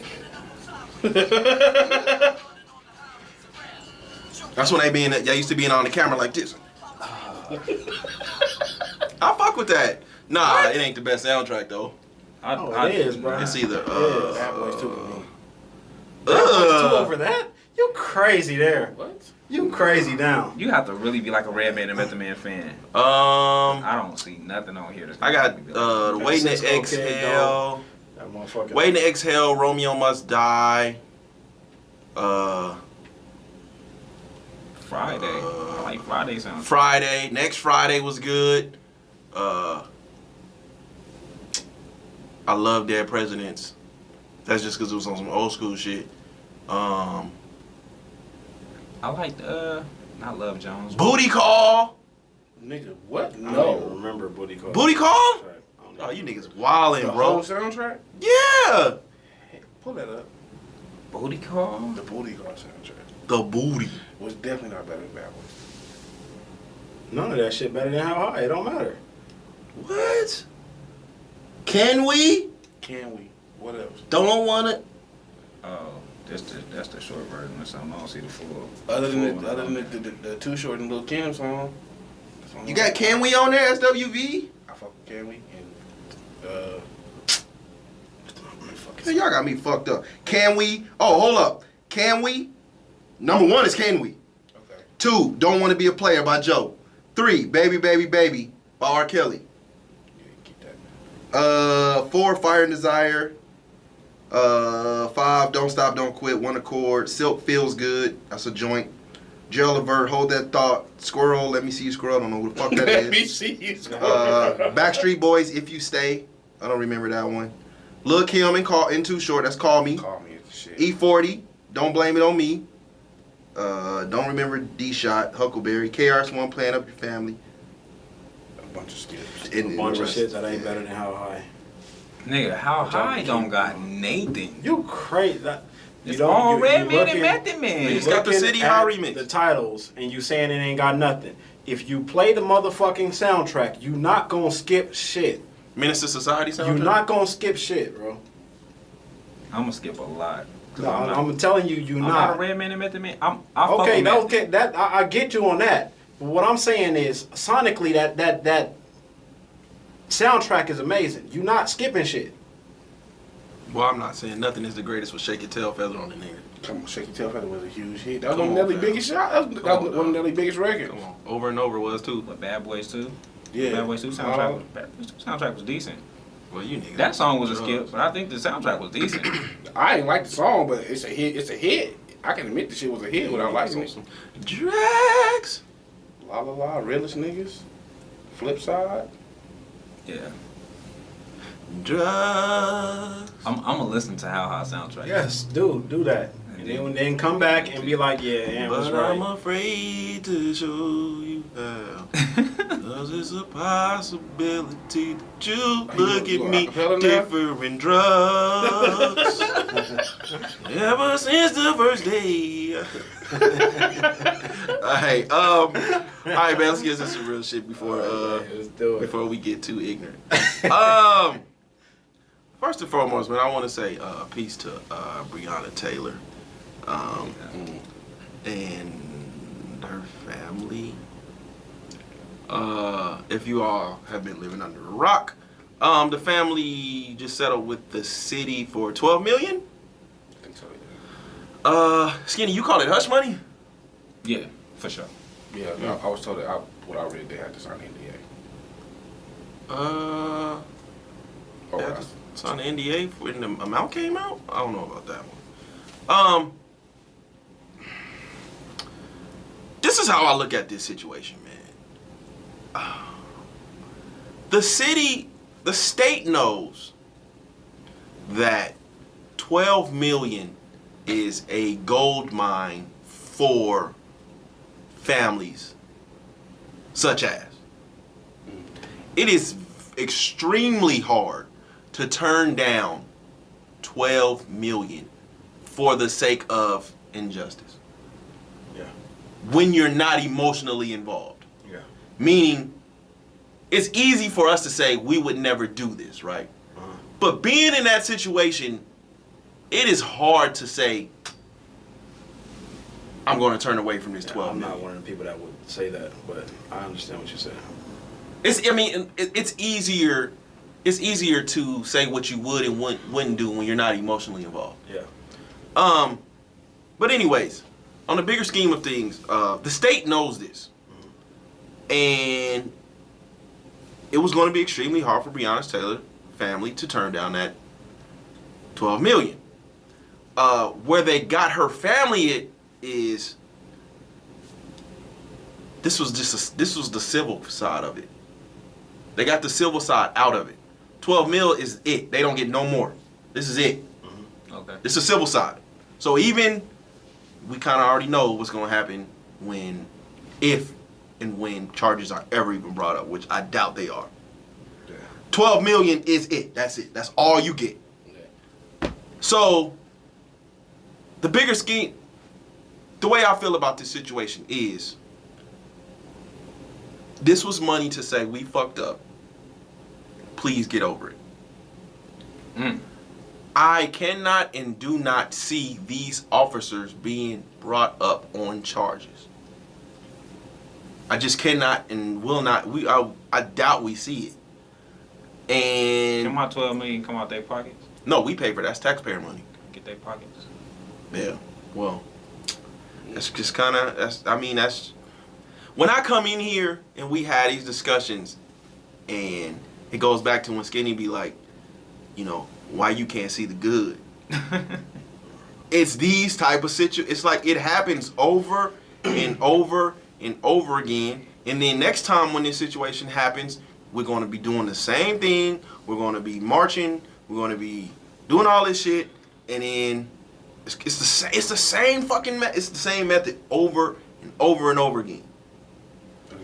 That's when they used to be on the camera like this. I fuck with that. Nah, it ain't the best soundtrack though. It is, bro. It's either Bad Boys 2 for me. Two over that? You crazy there. What? You crazy down. You have to really be like a Redman and Method Man fan. I don't see nothing on here. That's I got Waiting to Cisco Kid, Exhale. That motherfucker. Waiting to Exhale, Romeo Must Die. Friday. I like Friday sound. Friday. Next Friday was good. I love Dead Presidents. That's just because it was on some old school shit. I like not Love Jones. Booty Call. Nigga, what? I don't even No. remember Booty Call. Booty Call? I don't Oh, even- you niggas wildin', The bro. whole soundtrack? Yeah. Pull that up. Booty Call. The Booty Call soundtrack The booty. was definitely not better than Bad Boys. None of that shit better than How High. It don't matter. What? Can we? Can we? What else? Don't wanna. Oh, that's the short version or something. I don't see the full. Other than full the Too Short and Lil Kim song. You got Can We on there, SWV? I fuck with Can We and Hey, y'all got me fucked up. Can We? Oh, hold up. Can We? Number one is Can We? okay. 2, Don't Want to Be a Player by Joe. 3, Baby Baby Baby by R. Kelly. Yeah, keep that. 4, Fire and Desire. 5, Don't Stop, Don't Quit, One Accord. Silk Feels Good. That's a joint. Gerald Levert, Hold That Thought. Squirrel, Let Me See You Squirrel. I don't know who the fuck that Let me is. see you. Backstreet Boys, If You Stay. I don't remember that one. Lil Kim and Too Short. That's Call Me. Call me as shit. E40, Don't Blame It on Me. Don't Remember D-Shot, Huckleberry. KRS-One, Playing Up Your Family. A bunch of skips. And A bunch the of rest. shit that ain't better than How High. Nigga, How Which I High can don't keep got on. Nathan. You crazy. That, you It's don't- all you Redman and looking- Method Man. You just got the looking City High at remix. The titles and you saying it ain't got nothing. If you play the motherfucking soundtrack, you not gonna skip shit. Minister Society soundtrack? You not gonna skip shit, bro. I'm gonna skip a lot. 'Cause No, I'm telling you, you I'm not. not a Redman and Method Man. I fuck Okay, with that, Method. okay, that I get you on that. But what I'm saying is, sonically, that soundtrack is amazing. You not skipping shit. Well, I'm not saying nothing is the greatest with Shake Your Tail Feather on the nigga. Come on, Shake Your Tail Feather was a huge hit. That was Come one of on, Nelly's fam. biggest shot. That was Come on, one of Nelly's biggest records. Come on. Over and over was too. But Bad Boys 2. Yeah. Bad Boys 2 soundtrack. Bad Boys 2 soundtrack was decent. Well, you niggas. That song was a skip, but I think the soundtrack was decent. I ain't like the song, but it's a hit. It's a hit. I can admit the shit was a hit without liking it. Drags. La La La, realest niggas. Flip side. Yeah. Drugs. I'm gonna listen to How High soundtrack. Yes, do that. And then come back and be like, yeah, Ant was But I'm right. afraid to show you how. Cause it's a possibility that you look you at a me acapella now? different drugs. Ever since the first day. Alright, alright, man, let's get into some real shit before Let's do it. before we get too ignorant. First and foremost, man, I want to say peace to Breonna Taylor and her family. If you all have been living under a rock, the family just settled with the city for $12 million. I think so, yeah. Skinny, you call it hush money? Yeah, for sure. Yeah, I was told that what I read, they had to sign an NDA. Oh, they had to sign an NDA when the amount came out? I don't know about that one. This is how I look at this situation, man. The state knows that 12 million is a gold mine for families such as. It is extremely hard to turn down 12 million for the sake of injustice. Yeah. When you're not emotionally involved. Yeah. Meaning, it's easy for us to say we would never do this, right? But being in that situation, it is hard to say, I'm going to turn away from this 12 I'm million. not one of the people that would say that, but I understand what you're saying. It's easier. It's easier to say what you would and wouldn't do when you're not emotionally involved. Yeah. But anyways, on the bigger scheme of things, the state knows this, and it was going to be extremely hard for Breonna Taylor family to turn down that 12 million. Where they got her family is this was the civil side of it. They got the civil side out of it. 12 mil is it. They don't get no more. This is it. Okay. It's the civil side. So even we kind of already know what's going to happen if and when charges are ever even brought up, which I doubt they are. Yeah. 12 million is it. That's it. That's all you get. Yeah. So the bigger scheme, the way I feel about this situation is this was money to say we fucked up. Please get over it. I cannot and do not see these officers being brought up on charges. I just cannot and will not. I doubt we see it. And Can my 12 million come out their pockets? no, we pay for that. That's taxpayer money. Get their pockets. Yeah. Well, that's just kind of that's when I come in here and we had these discussions, and it goes back to when Skinny be like, you know, why you can't see the good. It's these type of situations. It's like it happens over and over and over again. And then next time when this situation happens, we're going to be doing the same thing. We're going to be marching. We're going to be doing all this shit. And then it's the same fucking it's the same method over and over and over again. And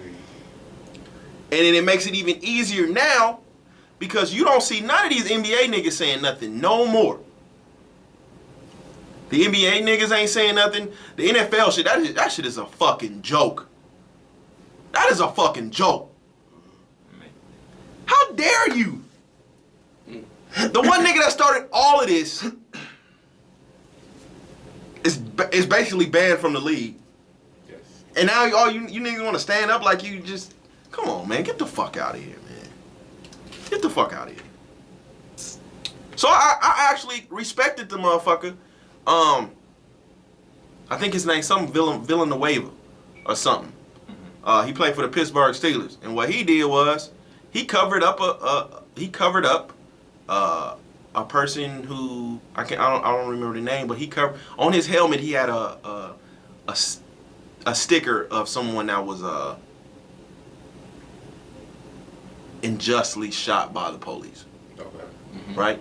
then it makes it even easier now because you don't see none of these NBA niggas saying nothing no more. The NBA niggas ain't saying nothing. The NFL shit, that shit is a fucking joke. That is a fucking joke. How dare you? The one nigga that started all of this is basically banned from the league. Yes. And now all you niggas want to stand up like you just... Come on, man. Get the fuck out of here, man. Get the fuck out of here. So I actually respected the motherfucker. I think his name's something Villanueva or something. He played for the Pittsburgh Steelers, and what he did was he covered up a person who I don't remember the name, but he covered on his helmet. He had a sticker of someone that was unjustly shot by the police. Okay. Right?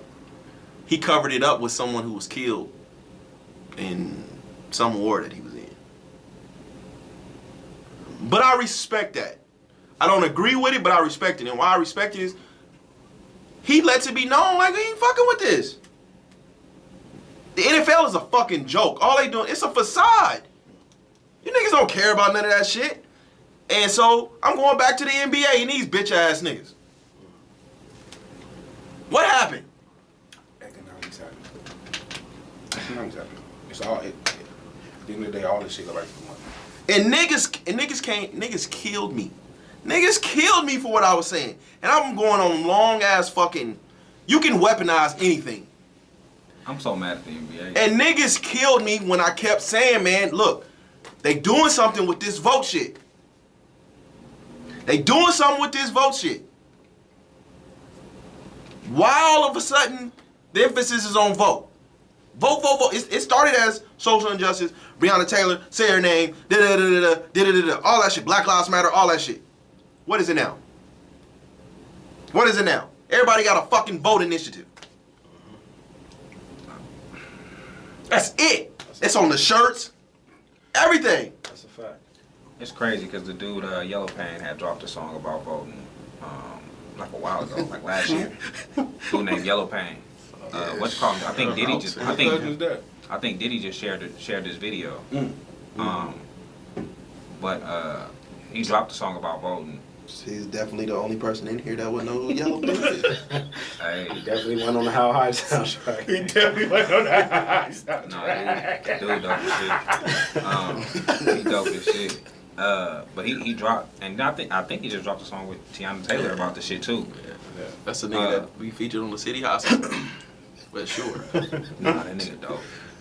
He covered it up with someone who was killed in some war that he was in. But I respect that. I don't agree with it, but I respect it. And why I respect it is he lets it be known like he ain't fucking with this. The NFL is a fucking joke. All they doing, it's a facade. You niggas don't care about none of that shit. And so I'm going back to the NBA and these bitch ass niggas. What happened? Economics happening. Economics happening. It's all. At the end of the day, all this shit go back to the money. And niggas killed me. Niggas killed me for what I was saying. And I'm going on long ass fucking, you can weaponize anything. I'm so mad at the NBA. And niggas killed me when I kept saying, man, look, they doing something with this vote shit. They doing something with this vote shit. Why all of a sudden the emphasis is on vote? Vote, vote, vote. It started as social injustice. Breonna Taylor, say her name, all that shit. Black Lives Matter, all that shit. What is it now? What is it now? Everybody got a fucking vote initiative. That's it. It's on the shirts. Everything. That's a fact. It's crazy because the dude Yellow Pain had dropped a song about voting like a while ago, like last year. Dude named Yellow Pain. What's it called? I think Diddy just. I think Diddy just shared this video. But he dropped a song about voting. He's definitely the only person in here that would know who Yellow Pain is. Hey, He definitely went on the How High soundtrack. He definitely went on that. no, dude dope as shit. He dope as shit. But he dropped, and I think he just dropped a song with Tiana Taylor about the shit too. Yeah. That's the nigga that we featured on the City Hospital. But sure. Nah, that nigga dope.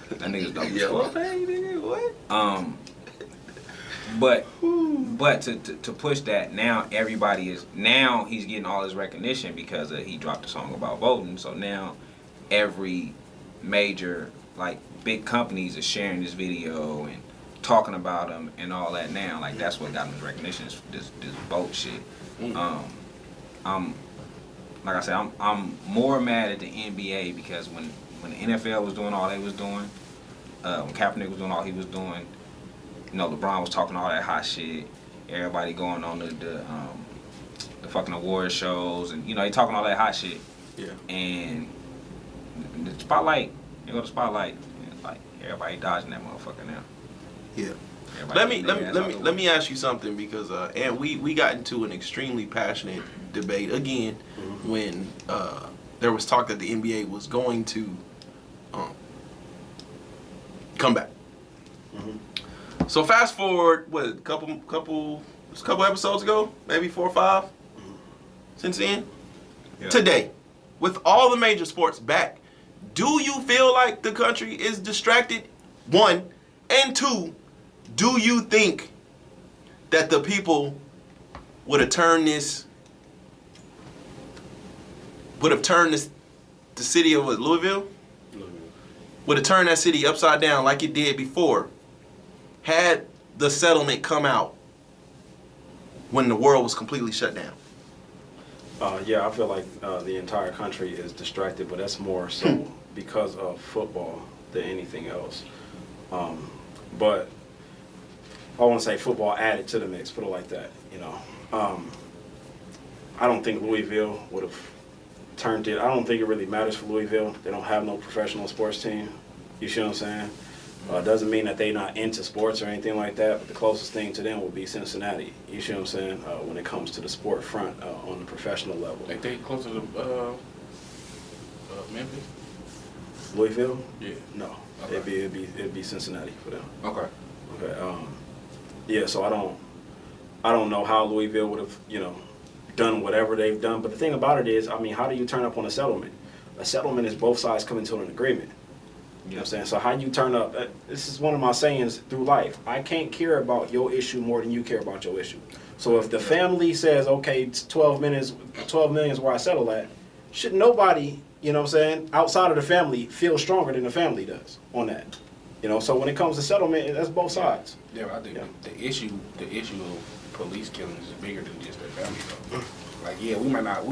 That nigga's dope as Yellow fuck. Pain, nigga, what? But to push that, now he's getting all his recognition because he dropped a song about voting. So now every major like big companies are sharing this video and talking about him and all that now. Like that's what got him his recognition, is this vote shit. Like I said, I'm more mad at the NBA because when the NFL was doing all they was doing, when Kaepernick was doing all he was doing, you know, LeBron was talking all that hot shit. Everybody going on the fucking award shows, and you know, they talking all that hot shit. Yeah. And the spotlight, you go to spotlight, and like everybody dodging that motherfucker now. Yeah. Everybody Let me ask you something because and we got into an extremely passionate debate again when there was talk that the NBA was going to come back. So fast forward, what, a couple episodes ago, maybe 4 or 5 since then. Yeah. Today, with all the major sports back, do you feel like the country is distracted? 1, and 2, do you think that the people would have turned the city of Louisville? Would have turned that city upside down like it did before, had the settlement come out when the world was completely shut down? Yeah, I feel like the entire country is distracted, but that's more so because of football than anything else. But I want to say football added to the mix, put it like that, you know. I don't think Louisville would have turned it. I don't think it really matters for Louisville. They don't have no professional sports team. You see what I'm saying? Doesn't mean that they're not into sports or anything like that, but the closest thing to them would be Cincinnati. You see what I'm saying? When it comes to the sport front on the professional level. They think closer to Memphis? Louisville? Yeah. No. Okay. It'd be Cincinnati for them. Okay. Okay. Yeah. So I don't know how Louisville would have, you know, done whatever they've done. But the thing about it is, I mean, how do you turn up on a settlement? A settlement is both sides coming to an agreement. You know what I'm saying? So how you turn up, this is one of my sayings through life. I can't care about your issue more than you care about your issue. So if the family says, okay, it's 12 million is where I settle at, should nobody, you know what I'm saying, outside of the family feel stronger than the family does on that? You know, so when it comes to settlement, that's both sides. Yeah, I think the issue of police killings is bigger than just their family though. Like, yeah, we might not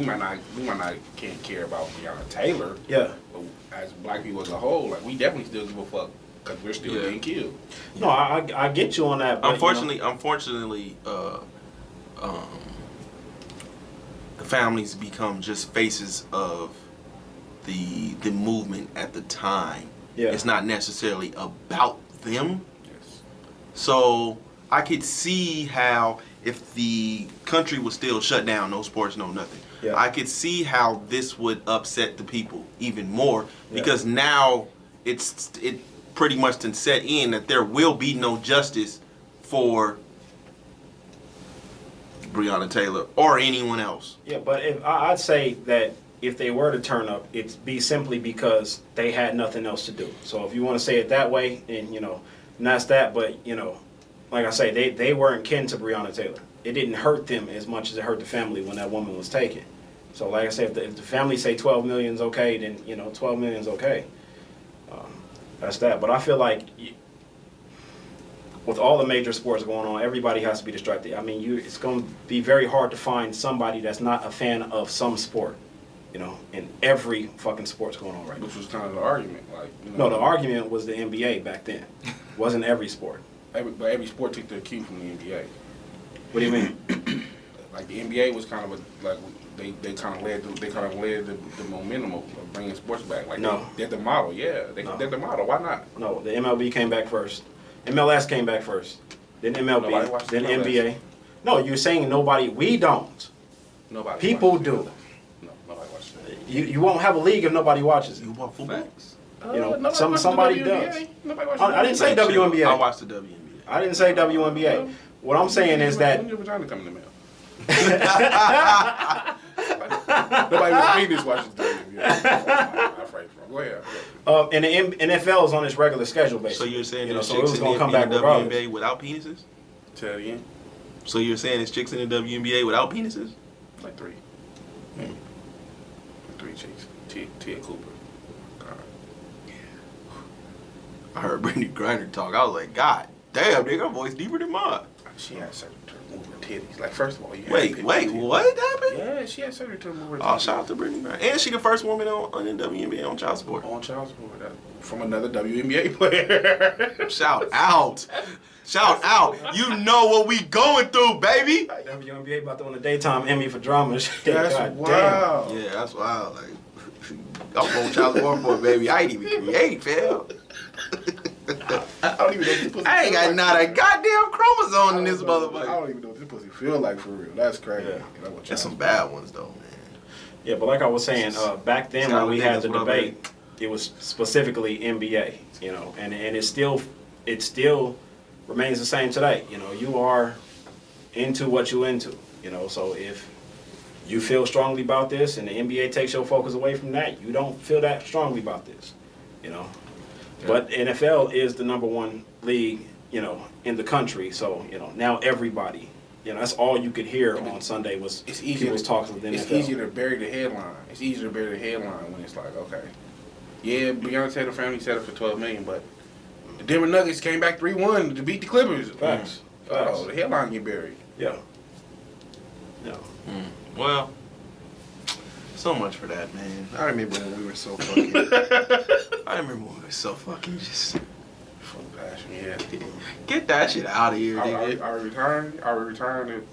can't care about Breonna Taylor. Yeah. But as black people as a whole, like, we definitely still give a fuck because we're still being killed. No, I get you on that. But, Unfortunately, the families become just faces of the movement at the time Yeah. It's not necessarily about them. Yes. So I could see how if the country was still shut down, no sports, no nothing, Yeah. I could see how this would upset the people even more Yeah. because now it pretty much done set in that there will be no justice for Breonna Taylor or anyone else. Yeah, but I'd say that if they were to turn up, it'd be simply because they had nothing else to do. So if you want to say it that way, and and that's that. But like I say, they weren't kin to Breonna Taylor. It didn't hurt them as much as it hurt the family when that woman was taken. So like I said, if the family say 12 million's okay, then 12 million's okay. That's that. But I feel like with all the major sports going on, everybody has to be distracted. I mean, it's going to be very hard to find somebody that's not a fan of some sport, in every fucking sport's going on right now. Which was kind of the argument, No, the argument was the NBA back then. Wasn't every sport. But every sport took their cue from the NBA. What do you mean? Like the NBA was kind of they kind of led the momentum of bringing sports back. Like No. they're the model. Yeah, No. they're the model. Why not? No, the MLB came back first. MLS came back first. Then Nobody MLB. watches Then MLS. NBA. No, you're saying nobody. We don't. Nobody. People watches do. it. No, nobody watches it. You won't have a league if nobody watches it. You want football? Facts. Nobody watches somebody the does. WNBA. Nobody watches I didn't say I WNBA. watched the WNBA. I didn't say WNBA. What I'm saying is that When your vagina come in the mail? Nobody with a penis watches the WNBA. I'm afraid from. Go ahead. and the NFL is on its regular schedule, basically. So you're saying so there's it chicks was in gonna come back the regardless. WNBA without penises? Say it again. So you're saying there's chicks in the WNBA without penises? Like three. Hmm. Three chicks. Tia Cooper. I heard Brittany Griner talk. I was like, God damn, nigga, her voice deeper than mine. She had surgery to remove her titties. Like, first of all, you had Wait, pictures wait, of titties. what happened? Yeah, she had surgery to remove her Oh, titties. shout out to Brittany Griner. And she the first woman on the WNBA on child support. On child support. From another WNBA player. Shout out. Shout out. You know what we going through, baby. WNBA about to win a daytime Emmy for drama. That's God wild. Yeah, that's wild. Like, I'm on child support for it, baby. I ain't even create, fam. I don't even know what this pussy I ain't feel got like. not a goddamn chromosome in this I motherfucker. don't even know what this pussy feel like for real. That's crazy. Yeah. There's some bad ones, though, man. Yeah, but like I was saying, back then Shout out when we to had niggas the with debate, it was specifically NBA, and it still remains the same today. You are into what you into, so if you feel strongly about this and the NBA takes your focus away from that, you don't feel that strongly about this, But NFL is the number one league, in the country, so, now everybody, that's all you could hear on Sunday was It's easier people's to, talks with the NFL. It's easier to bury the headline. It's easier to bury the headline when it's like, okay, yeah, Breonna Taylor family set up for $12 million, but the Denver Nuggets came back 3-1 to beat the Clippers. Facts. Oh, the headline get buried. Yeah. Yeah. Well, so much for that, man. I remember when we were so fucking. I remember when we were so fucking just. Full passion, yeah. Get that shit out of here, nigga. Are we retiring?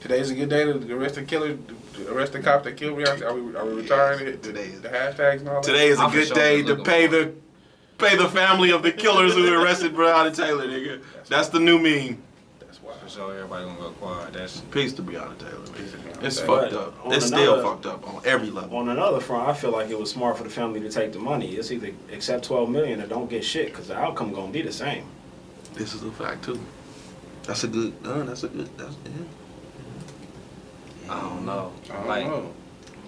Today's a good day to arrest the killer, to arrest the cop that killed me. Are we retiring it? Today is- The hashtags and all that? Today is a I'm for good sure day looking to pay for the family of the killers who arrested Breonna Taylor, nigga. That's the new meme. That's wild. For sure, everybody gonna go quiet. That's Peace to Breonna Taylor, man. Peace to Breonna It's Taylor. fucked But up. on It's still another- fucked up on every level. On another front, I feel like it was smart for the family to take the money. It's either accept 12 million or don't get shit, because the outcome gonna be the same. This is a fact too. That's a good. That's yeah. I don't know. I don't like know.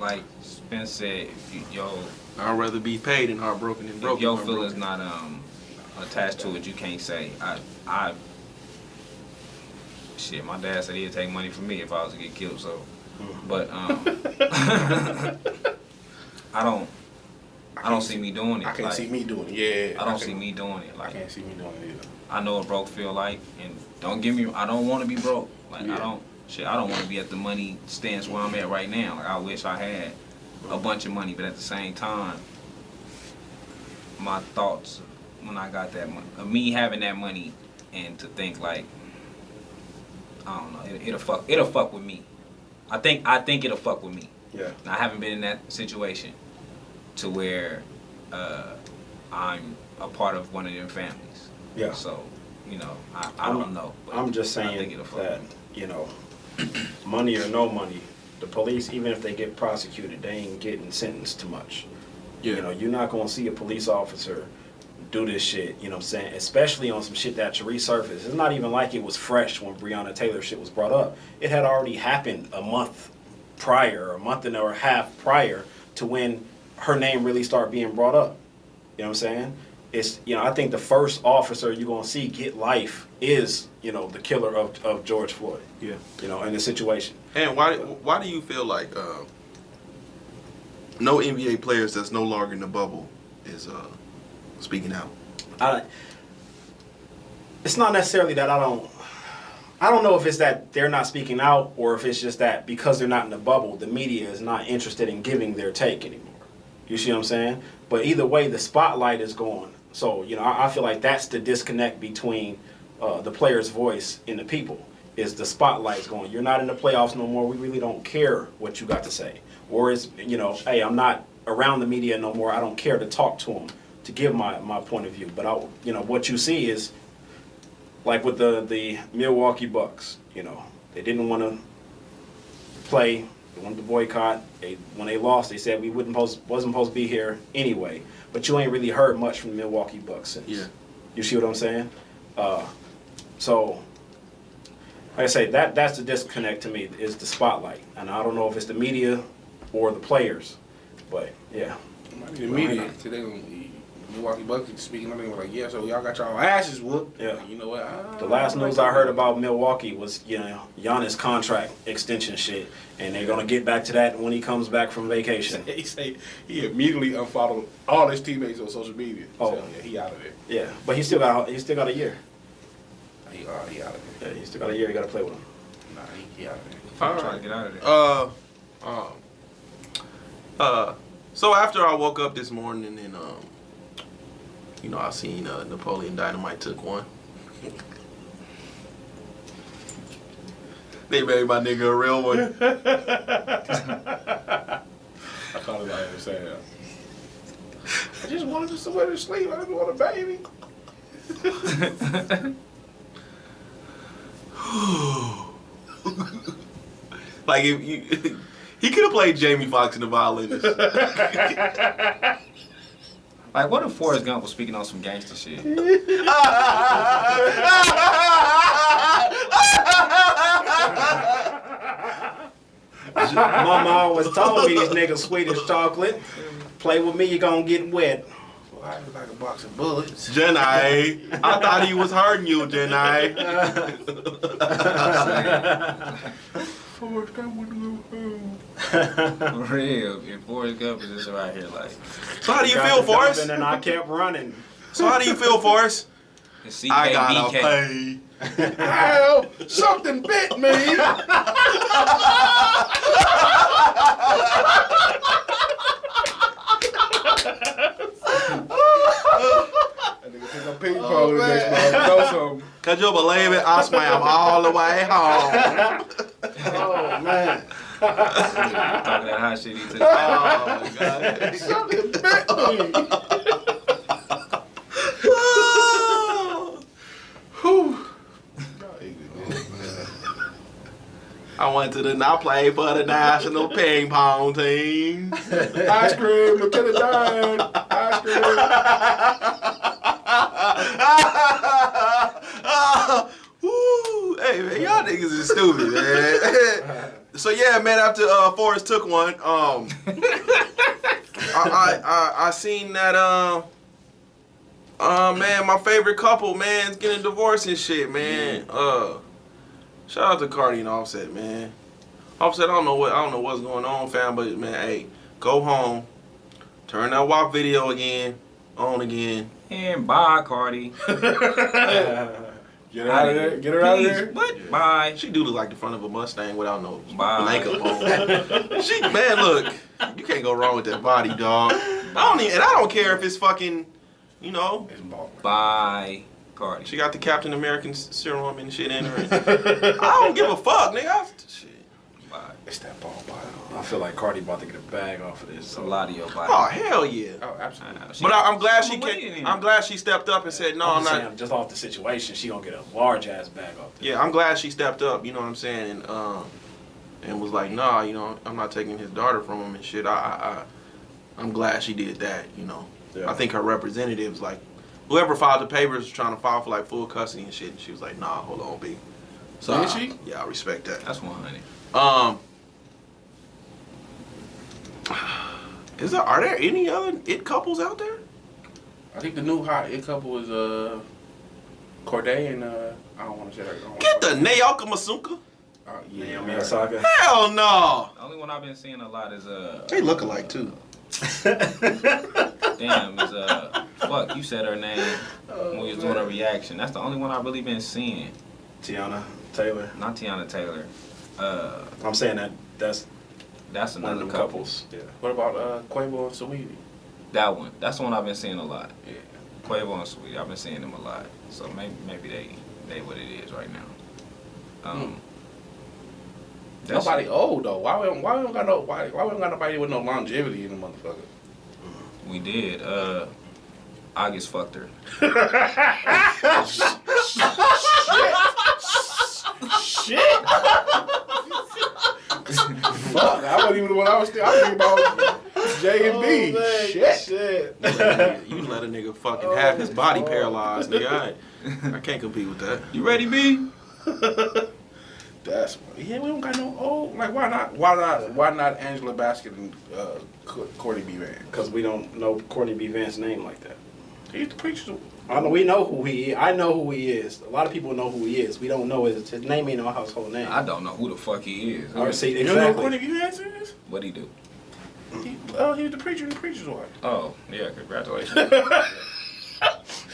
like Spence said, if I'd rather be paid and heartbroken than broken. your heartbroken. feelings not attached to it, you can't say I shit. My dad said he'd take money from me if I was to get killed. So, but I don't see me doing it. I can't Like, see me doing it. Yeah. I don't see me doing it. I Like can't see me doing it either. I know what broke feel like, and don't get me. I don't want to be broke. Like Yeah. I don't want to be at the money stance where I'm at right now. Like I wish I had a bunch of money, but at the same time, my thoughts when I got that money, me having that money, and to think like, I don't know, it'll fuck with me. I think it'll fuck with me. Yeah. I haven't been in that situation to where I'm a part of one of them families. Yeah. So, you know, I don't know. But I'm just I think saying it'll fuck that, with me. you know, money or no money, the police, even if they get prosecuted, they ain't getting sentenced to much. Yeah. You know, you're not going to see a police officer do this shit, you know what I'm saying? Especially on some shit that resurfaced. It's not even like it was fresh when Breonna Taylor shit was brought up. It had already happened a month prior, a month and a half prior to when her name really started being brought up. You know what I'm saying? It's, you know, I think the first officer you're going to see get life is, you know, the killer of George Floyd. Yeah. You know, in the situation. And why do you feel like no NBA players that's no longer in the bubble is speaking out? It's not necessarily that I don't know if it's that they're not speaking out or if it's just that because they're not in the bubble, the media is not interested in giving their take anymore. You see what I'm saying? But either way, the spotlight is gone. So, you know, I feel like that's the disconnect between the player's voice and the people, is the spotlight's going. You're not in the playoffs no more. We really don't care what you got to say. Or it's, you know, hey, I'm not around the media no more. I don't care to talk to them, to give my point of view. But, you know, what you see is, like with the Milwaukee Bucks, you know, they didn't want to play. They wanted to boycott. When they lost, they said we wasn't supposed to be here anyway. But you ain't really heard much from the Milwaukee Bucks since. Yeah. You see what I'm saying? So, like I say, that's the disconnect to me, is the spotlight. And I don't know if it's the media or the players. But, yeah. The media today, Milwaukee Bucks speaking, they were like, yeah, so y'all got y'all asses whooped. Yeah. Like, you know what? The last news I heard about Milwaukee was, you know, Giannis contract extension shit, and they're gonna get back to that when he comes back from vacation. He say he immediately unfollowed all his teammates on social media. Oh. So, yeah, he out of there. Yeah, but he still got a year. He out of there. Yeah, he still got a year. You got to play with him. Nah, he out of there. I'm trying to get out of there. So after I woke up this morning and you know, I seen Napoleon Dynamite took one. They made my nigga a real one. I thought about him saying, I just wanted somewhere to sleep. I didn't want a baby. Like if you, he could have played Jamie Foxx in The Violinist. Like, what if Forrest Gump was speaking on some gangster shit? Mama always told me these niggas sweet as chocolate. Play with me, you gonna get wet. Well, I was like a box of bullets. Jenai, I thought he was hurting you, Jenai. Forrest Gump went to go home. For real. If Forrest Gump is just right here, like, So how do you feel, Forrest? And I kept running. So how do you feel, Forrest? I gotta CKBK. pay. Ow! Something bit me! That nigga pick up ping pong the next month. Know something. Could you believe it? I swam all the way home. Oh, man. Talking that hot shit he took. Oh, God. Something bit me! Whew. I went to I played for the national ping pong team. Ice cream, Lieutenant Dan. Ice cream. Woo. Hey man, y'all niggas is stupid, man. So yeah, man. After Forrest took one, I seen that man, my favorite couple, man, is getting divorced and shit, man. Shout out to Cardi and Offset, man. Offset, I don't know what's going on, fam, but man, hey, go home, turn that WAP video on again. And bye, Cardi. Get her out of there. Get her out of there. What? Yeah. Bye. She do look like the front of a Mustang without no Bye. makeup on. She, man, look, you can't go wrong with that body, dog. I don't care if it's fucking, you know. It's ball. Bye, Cardi. She got the Captain American serum and shit in her. I don't give a fuck, nigga. Shit. Bye. It's that ball bottom. I feel like Cardi about to get a bag off of this. It's a lot of your body. Oh hell yeah! Oh, absolutely. But I'm glad she came. I'm glad she stepped up and said no. I'm just not. saying, just off the situation, she gonna get a large ass bag off this. Yeah, I'm glad she stepped up. You know what I'm saying? And was like, nah, you know, I'm not taking his daughter from him and shit. I'm glad she did that. You know, Yeah. I think her representatives, like, whoever filed the papers, was trying to file for like full custody and shit. And she was like, nah, hold on, B. So Did she? Yeah, I respect that. That's 100. Are there any other it couples out there? I think the new hot it couple is Corday and I don't want to say that. Get the Naoka Masuka. Yeah, Naomi Osaka. Hell no. The only one I've been seeing a lot is They look alike too. damn, is fuck, you said her name when we was doing a reaction. That's the only one I've really been seeing. Tiana Taylor. Not Tiana Taylor. I'm saying that's That's one of another them couple. couples. Yeah. What about Quavo and Saweetie? That one. That's the one I've been seeing a lot. Yeah. Quavo and Sweet. I've been seeing them a lot. So maybe they what it is right now. That's Nobody old though. Why we don't got nobody with no longevity in the motherfucker? We did. August fucked her. Shit. Fuck. I wasn't even what I was thinking about J and B. Shit. You let a nigga fucking have his body paralyzed, nigga. I can't compete with that. You ready, B? That's yeah. We don't got no old. Like why not Angela Bassett and Courtney B. Vance? Because we don't know Courtney B. Vance's name like that. He's the preacher. I know we know who he is. I know who he is. A lot of people know who he is. We don't know his name ain't no household name. I don't know who the fuck he is. Or see, You know who exactly. Courtney B. Vance is? What'd he do? He was the preacher and the preacher's wife. Oh, yeah, congratulations.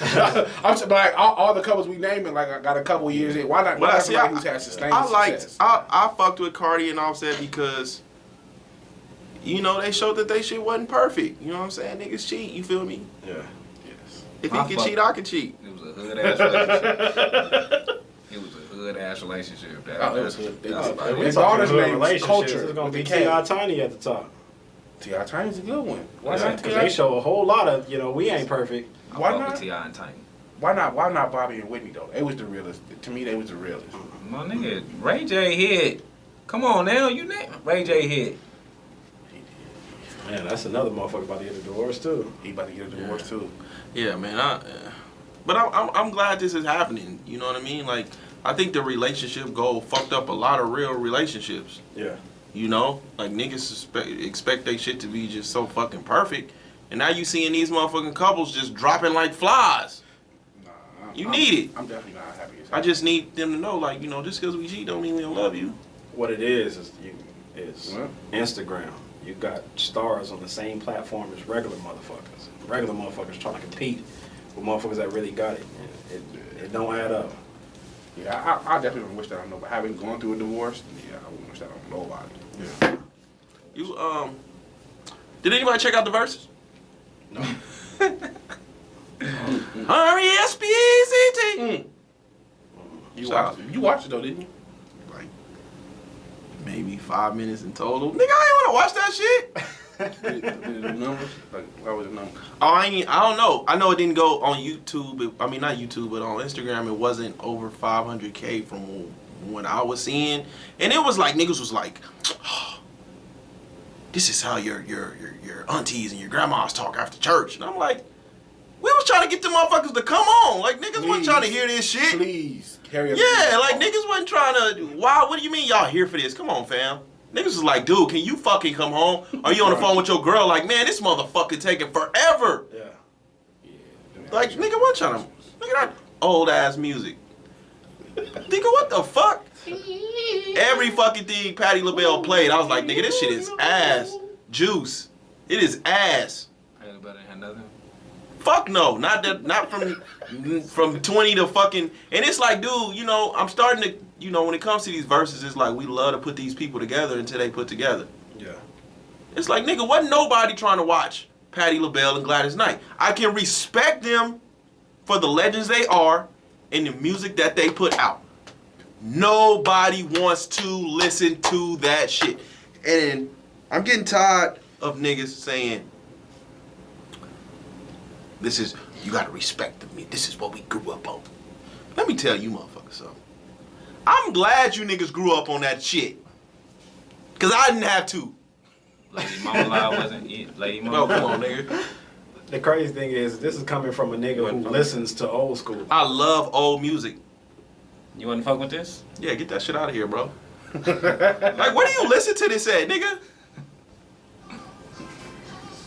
I'm saying, but like all the couples we naming, like I got a couple years in. Why not? But I see, somebody who's had sustained success? I fucked with Cardi and Offset because, you know, they showed that they shit wasn't perfect. You know what I'm saying? Niggas cheat. You feel me? Yeah. Yes. If My he can fuck- cheat, I can cheat. It was a hood ass relationship. It was a hood ass relationship. Oh, it was hood. That's Oh, about His His it. daughter's name is relationship. Culture. It's gonna be with a K. T.I. Tiny at the top. T.I. Tiny's a good one. Why Yeah, not? 'cause they show a whole lot of, you know, we ain't perfect. I Why fuck not? with T.I. and Tiny. Why not Bobby and Whitney though? They was the realest. To me, they was the realest. My nigga, Ray J hit. Come on now, you name Ray J hit. Man, that's another motherfucker about to get a divorce too. He about to get a divorce too. Yeah, man. But I'm glad this is happening. You know what I mean? Like, I think the relationship goal fucked up a lot of real relationships. Yeah. You know, like niggas expect they shit to be just so fucking perfect, and now you seeing these motherfucking couples just dropping like flies. Nah, You need it. I'm definitely not happy. As I just need them to know, like, you know, just because we cheat don't mean we don't love you. What it is What? Instagram. You got stars on the same platform as regular motherfuckers. Regular motherfuckers trying to compete with motherfuckers that really got it. It don't add up. Yeah, I definitely don't wish that on nobody. Having gone through a divorce, yeah, I wouldn't wish that on nobody. Yeah. You did anybody check out the verses? No. R-E-S-P-E-C-T. You watched it though, didn't you? Like maybe 5 minutes in total. Nigga, I ain't want to watch that shit. Did the numbers? Like, what was the number? Oh, I don't know. I know it didn't go on YouTube. I mean, not YouTube, but on Instagram, it wasn't over 500K from when I was seeing. And it was like, niggas was like, oh, this is how your aunties and your grandmas talk after church. And I'm like, we was trying to get the motherfuckers to come on. Like, niggas wasn't trying to hear this shit. Please, carry up. Yeah, like, niggas wasn't trying to, wow, what do you mean y'all here for this? Come on, fam. Niggas was like, dude, can you fucking come home? Are you on the phone with your girl? Like, man, this motherfucker taking forever. Yeah. Like, nigga, what trying to, nigga, that old ass music. Nigga, what the fuck? Every fucking thing Patti LaBelle played, I was like, nigga, this shit is ass. Juice. It is ass. Anybody had nothing? Fuck no, not from 20 to fucking, and it's like, dude, you know, I'm starting to, you know, when it comes to these verses, it's like we love to put these people together until they put together. Yeah. It's like, nigga, wasn't nobody trying to watch Patti LaBelle and Gladys Knight. I can respect them for the legends they are and the music that they put out. Nobody wants to listen to that shit. And I'm getting tired of niggas saying, you gotta respect me. This is what we grew up on. Let me tell you motherfuckers something. I'm glad you niggas grew up on that shit. Cause I didn't have to. Lady Mama Loud wasn't it. Lady Mama. Oh, come on, nigga. The crazy thing is, this is coming from a nigga who listens to old school. I love old music. You wanna fuck with this? Yeah, get that shit out of here, bro. Like, where do you listen to this at, nigga?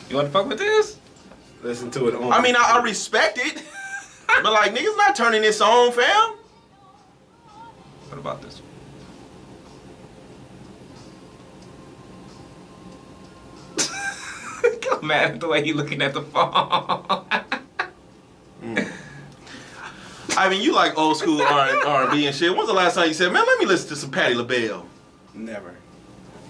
You wanna fuck with this? Listen to it on. I mean, I respect it. But, like, niggas not turning this on, fam. What about this? I'm mad at the way he looking at the phone. I mean, you like old school R&B and shit. When's the last time you said, man, let me listen to some Patti LaBelle? Never.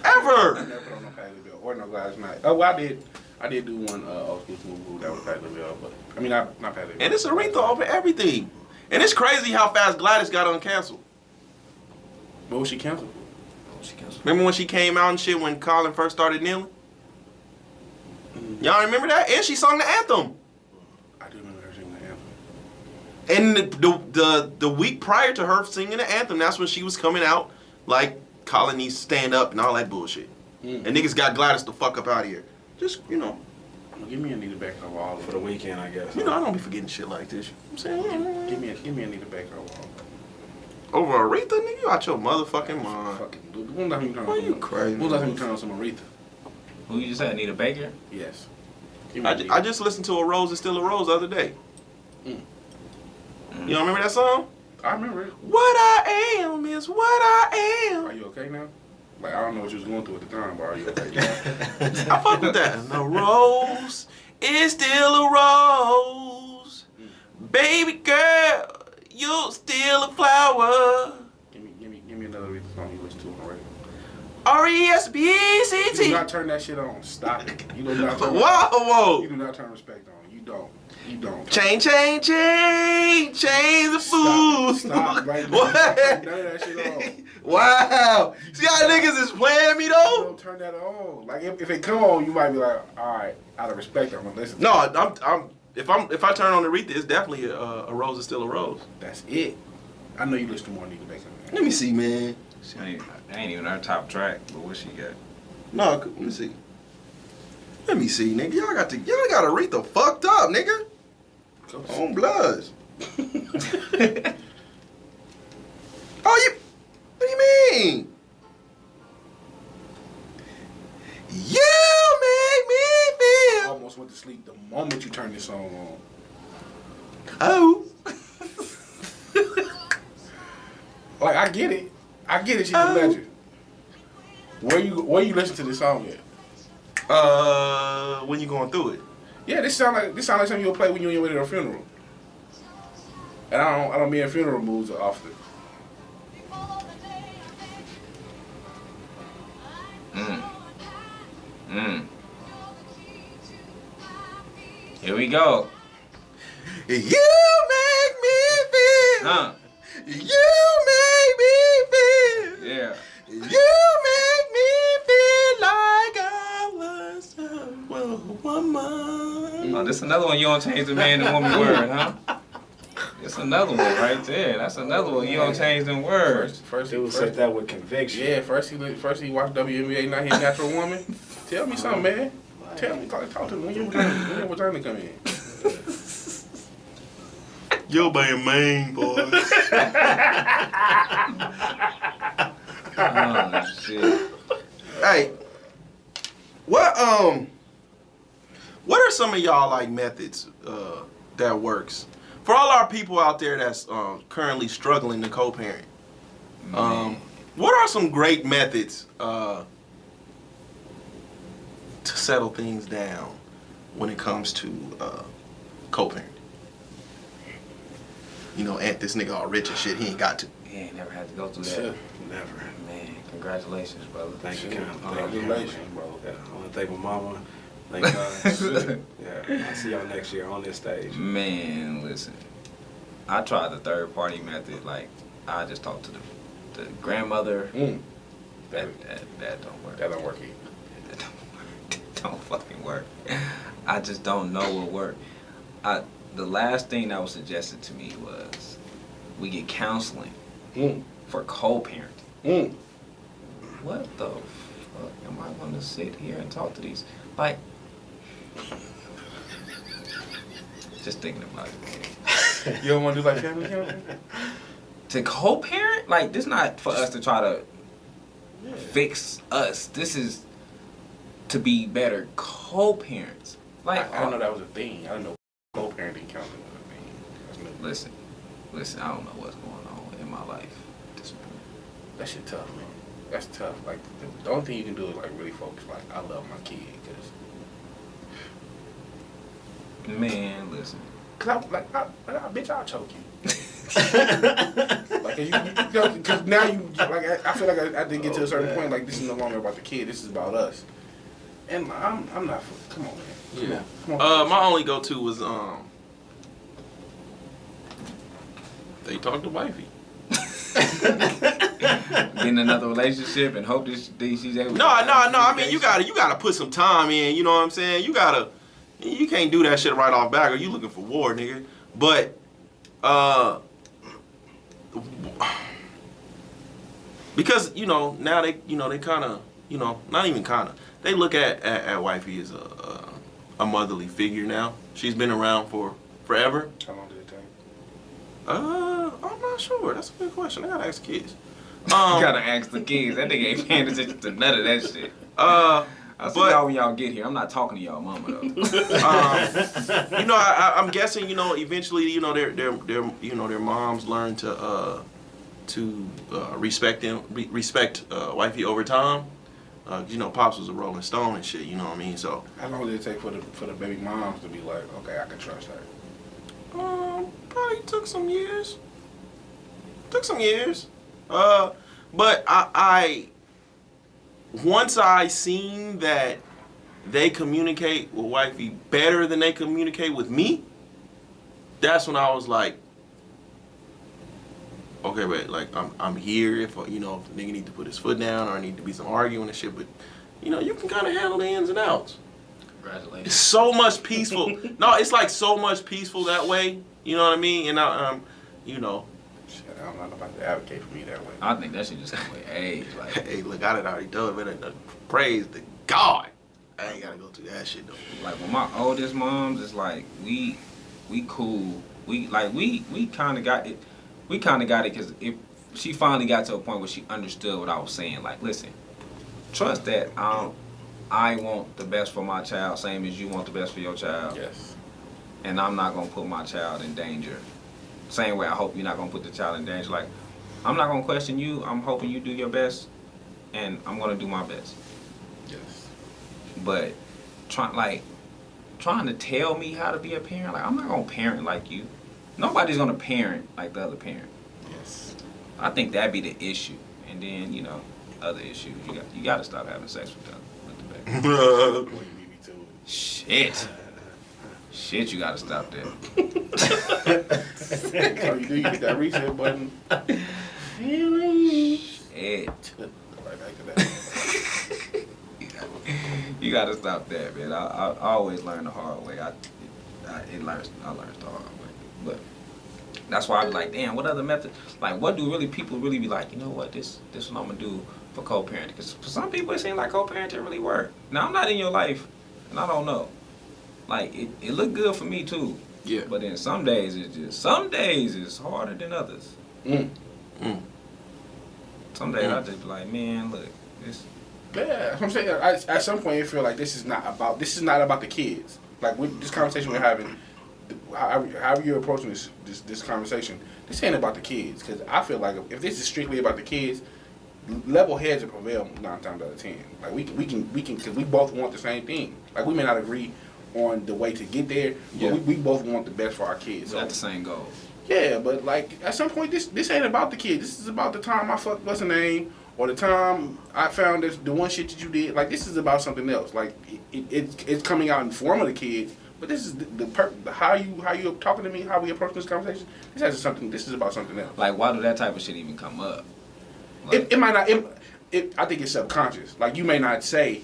Ever. I never put on no Patti LaBelle or no Gladys Knight. Oh, well, I did do one old school movie that was Patti LaBelle, but I mean not Patti LaBelle. And it's Aretha over everything. And it's crazy how fast Gladys got uncanceled. What was she canceled? Remember when she came out and shit when Colin first started kneeling? Y'all remember that? And she sung the anthem. I do remember her singing the anthem. And the week prior to her singing the anthem, that's when she was coming out like Colin needs to stand up and all that bullshit. And niggas got Gladys the fuck up out of here. Just, you know. Give me Anita Baker of all for the weekend, I guess. You know, I don't be forgetting shit like this. You know what I'm saying? Give me Anita Baker of all. Over Aretha, nigga? You out your motherfucking mind. Fucking, when last time you turned Why on you crazy? When last time you turned on some Aretha? Who you just said, Anita Baker? Yes. I just listened to A Rose Is Still a Rose the other day. You don't remember that song? I remember it. What I am is what I am. Are you okay now? Like, I don't know what you was going through at the time, but are you okay now? I fuck with that. And a rose is still a rose. Baby girl, you're still a flower. Give me another Aretha song you listen to on the radio. R-E-S-B-E-C-T. You do not turn that shit on. Stop it. You do not turn Whoa. You do not turn respect on. You don't. You don't. Change the food. Stop right now. What? None of that shit on. Wow. See how niggas is playing me You though? don't turn that on. Like if it come on, you might be like, all right, out of respect, I'm gonna listen. No, if I turn on Aretha, it's definitely a rose is still a rose. That's it. I know you listen to more Anita Baker. Let me see, man. She ain't even her top track, but what she got? No, let me see. Let me see, nigga. Y'all got Aretha fucked up, nigga. On bloods. What do you mean? You make me I feel. almost went to sleep the moment you turned this song on. Oh. Like I get it. She's a legend. Where you listen to this song at? When you going through it? Yeah, this sound like something you'll play when you're on your way to a funeral. And I don't be in funeral moods often. Here we go. You make me feel. You make me feel. Yeah. You make me feel like I was a woman. Oh, this another one you don't change the man and woman word, huh? It's another one right there. That's another one you don't change them words. First Dude said that with conviction. Yeah, first he watched WNBA, now he a natural woman. Tell me something, man. Tell me, talk to me. When your vagina come in? Yo, being mean, boy. Oh shit. Hey, what are some of y'all like methods that works for all our people out there that's currently struggling to co-parent? What are some great methods to settle things down when it comes to co-parenting? You know, Aunt, this nigga all rich and shit, he ain't got to. He ain't never had to go through that. Never. Man, congratulations, brother. Thank you, Congratulations, bro. Yeah, I want to thank my mama. Thank God. Yeah, I'll see y'all next year on this stage. Man, listen. I tried the third party method. Like, I just talk to the grandmother. Mm. That don't work. That don't work either. That don't fucking work. I just don't know what work. The last thing that was suggested to me was we get counseling for co-parenting. Mm. What the fuck am I going to sit here and talk to these? Like, just thinking about it, man. You don't want to do like family counseling? To co-parent? Like, this not for us to try to fix us. This is to be better co-parents. Like, I didn't know that was a thing. I didn't know co-parenting counseling was a thing. That's new. Listen, I don't know what's going on in my life at this point. That shit tough, man. That's tough. Like, the only thing you can do is, like, really focus. Like, I love my kid, Man, listen. Cause bitch, I'll choke you. Like, cause now like, I feel like I didn't get to a certain point. Like, this is no longer about the kid. This is about us. And I'm not. Come on, man. Yeah. Come on. My only go-to was they talk to wifey. Get in another relationship and hope she's able. No. I mean, you gotta put some time in. You know what I'm saying? You can't do that shit right off back, or you looking for war, nigga. But because now they kind of not even kind of they look at wifey as a motherly figure now. She's been around for forever. How long did it take? I'm not sure. That's a good question. I gotta ask kids. You gotta ask the kids. That nigga ain't paying attention to none of that shit. I'll see y'all when y'all get here. I'm not talking to y'all mama though. I'm guessing, eventually, their moms learn to respect them, respect wifey over time. Pops was a Rolling Stone and shit. You know what I mean? So How long did it take for the baby moms to be like, okay, I can trust her? probably took some years. But I once I seen that they communicate with wifey better than they communicate with me, that's when I was like, okay, but like I'm here if if a nigga need to put his foot down or I need to be some arguing and shit, but you can kind of handle the ins and outs. Congratulations. It's so much peaceful. No, it's like so much peaceful that way. You know what I mean? And Shit, I'm not about to advocate for me that way. I think that shit just come with age. Like, hey, look, I done already done it. Praise to God. I ain't gotta go through that shit though. like when my oldest moms, it's like we cool. We kind of got it. We kind of got it because she finally got to a point where she understood what I was saying. Like, listen, trust that I want the best for my child, same as you want the best for your child. Yes. And I'm not gonna put my child in danger. Same way I hope you're not gonna put the child in danger. Like, I'm not gonna question you. I'm hoping you do your best, and I'm gonna do my best. Yes. But trying to tell me how to be a parent, like I'm not gonna parent like you. Nobody's gonna parent like the other parent. Yes. I think that'd be the issue. And then other issues. You gotta stop having sex with the baby. Boy, you beat me to it. Shit, you gotta stop that. So you hit that reset button. Shit. Right back to that. You gotta stop that, man. I always learn the hard way. I learned the hard way. But that's why I be like, damn, what other method? Like, what do people really be like? You know what? This what I'm gonna do for co-parenting. Because for some people, it seems like co-parenting really work. Now, I'm not in your life, and I don't know. Like, it looked good for me too. Yeah. But then some days it's harder than others. Some days I just be like, man, look, this. Yeah, that's what I'm saying. At some point, you feel like this is not about the kids. Like with this conversation we're having, however you're approaching this conversation, this ain't about the kids. Because I feel like if this is strictly about the kids, level heads will prevail 9 times out of 10. Like we can because we both want the same thing. Like we may not agree on the way to get there, but we both want the best for our kids. We got the same goal. Yeah, but like at some point, this ain't about the kids. This is about the time I fucked what's her name, or the time I found the one shit that you did. Like this is about something else. Like it's coming out in the form of the kids, but this is how you talking to me, how we approach this conversation. This is about something else. Like, why do that type of shit even come up? Like, It might not. I think it's subconscious. Like you may not say,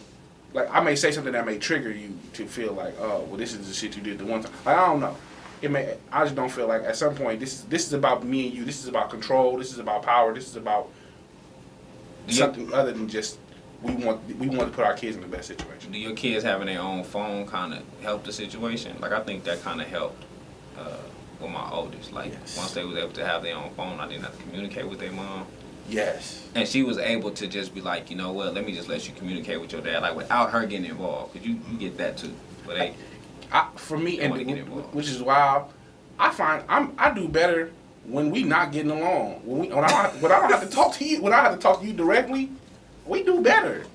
like I may say something that may trigger you to feel like, oh, well, this is the shit you did the one time. Like I don't know. It may. I just don't feel like at some point this is about me and you. This is about control. This is about power. This is about something other than just we want to put our kids in the best situation. do your kids having their own phone kind of help the situation? Like I think that kind of helped with my oldest. Like once they was able to have their own phone, I didn't have to communicate with their mom. Yes. And she was able to just be like, you know what, let me just let you communicate with your dad, like without her getting involved. Because you get that too. But For me, They wanna get involved. which is wild, I find I do better when we not getting along. When I don't have to talk to you, when I have to talk to you directly, we do better.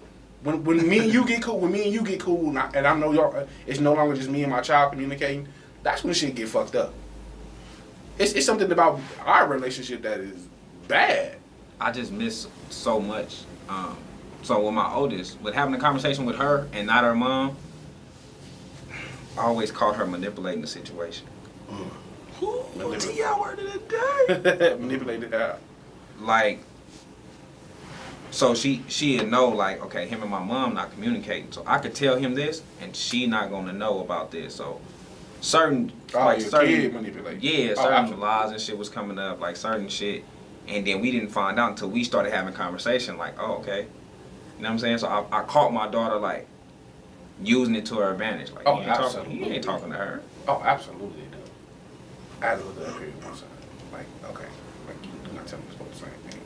When me and you get cool, and I know y'all, it's no longer just me and my child communicating. That's when shit get fucked up. It's something about our relationship that is bad. I just miss so much. So with my oldest, with having a conversation with her and not her mom, I always caught her manipulating the situation. Ooh, T.I. word of the day. Manipulated out. Like, so she'd know, like, okay, him and my mom not communicating. So I could tell him this, and she not gonna know about this. So certain, Kid manipulate. yeah, Oh, certain absolutely. lies and shit was coming up, like certain shit. And then we didn't find out until we started having conversation, like, oh, okay. You know what I'm saying? So I caught my daughter, like, using it to her advantage. Like, Oh, he absolutely. ain't talking to her. Oh, absolutely, dude. I had to look up here one side. Like, okay, like you do not tell me supposed to say anything.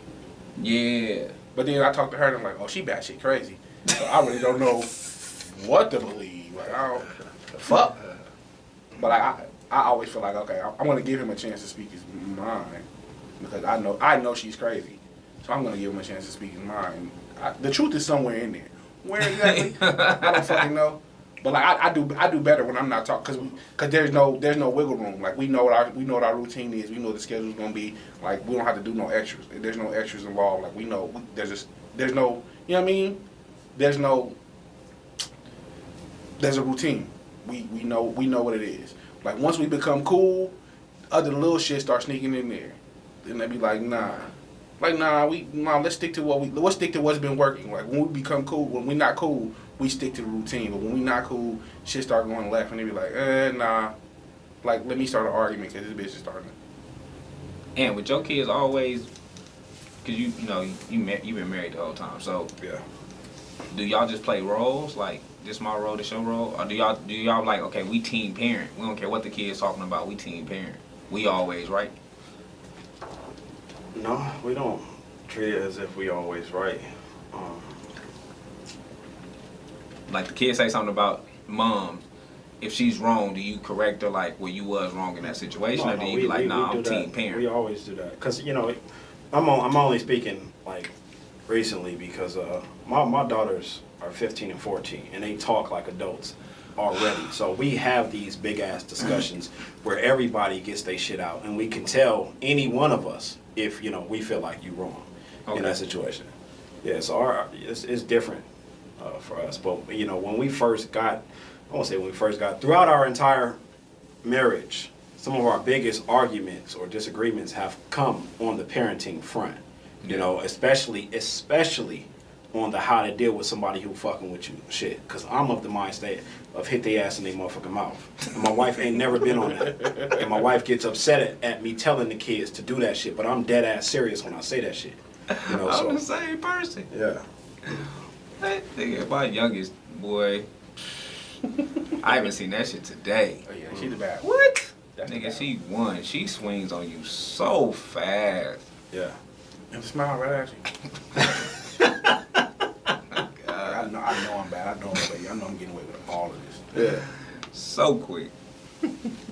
Yeah. But then I talked to her and I'm like, oh, she batshit crazy. So I really don't know what to believe. Like, I don't, the fuck. But I always feel like, okay, I'm gonna give him a chance to speak his mind because I know she's crazy. So I'm gonna give him a chance to speak his mind. The truth is somewhere in there. Where exactly? I don't fucking know. But like I do better when I'm not talking because there's no wiggle room. Like we know what our routine is. We know what the schedule's gonna be. Like we don't have to do no extras. There's no extras involved. Like we know there's no, you know what I mean? There's a routine. We know what it is. Like once we become cool, other little shit start sneaking in there. Then they be like, nah. Like let's stick to what's been working. Like when we become cool, when we not cool, we stick to the routine. But when we not cool, shit start going left, and they be like, nah. Like let me start an argument because this bitch is starting. And with your kids always, because you've been married the whole time. So Yeah. do y'all just play roles? Like this my role, this your role, or do y'all like, okay, we team parent. We don't care what the kid's talking about. We team parent. We always right. No, we don't treat it as if we always right. Like the kid say something about mom. If she's wrong, do you correct her like, well, you was wrong in that situation, or do you be like, nah, I'm do team that. parent? We always do that because I'm only speaking like recently because my daughters are 15 and 14 and they talk like adults already. So we have these big ass discussions where everybody gets their shit out and we can tell any one of us if we feel like you wrong in that situation. Yeah, so it's different for us. But when we first got, I won't say when we first got, throughout our entire marriage, some of our biggest arguments or disagreements have come on the parenting front. Especially on the how to deal with somebody who fucking with you shit. Cause I'm of the mindset of hit their ass in their motherfucking mouth. And my wife ain't never been on that. And my wife gets upset at me telling the kids to do that shit, but I'm dead ass serious when I say that shit. I'm the same person. Yeah. Hey, nigga, my youngest boy, I haven't seen that shit today. Oh yeah, she's the bad. What? That's the Nigga, bad. she won. She swings on you so fast. Yeah. And smile right at you. I know I'm bad. I know I'm getting away with all of this. Yeah. So quick.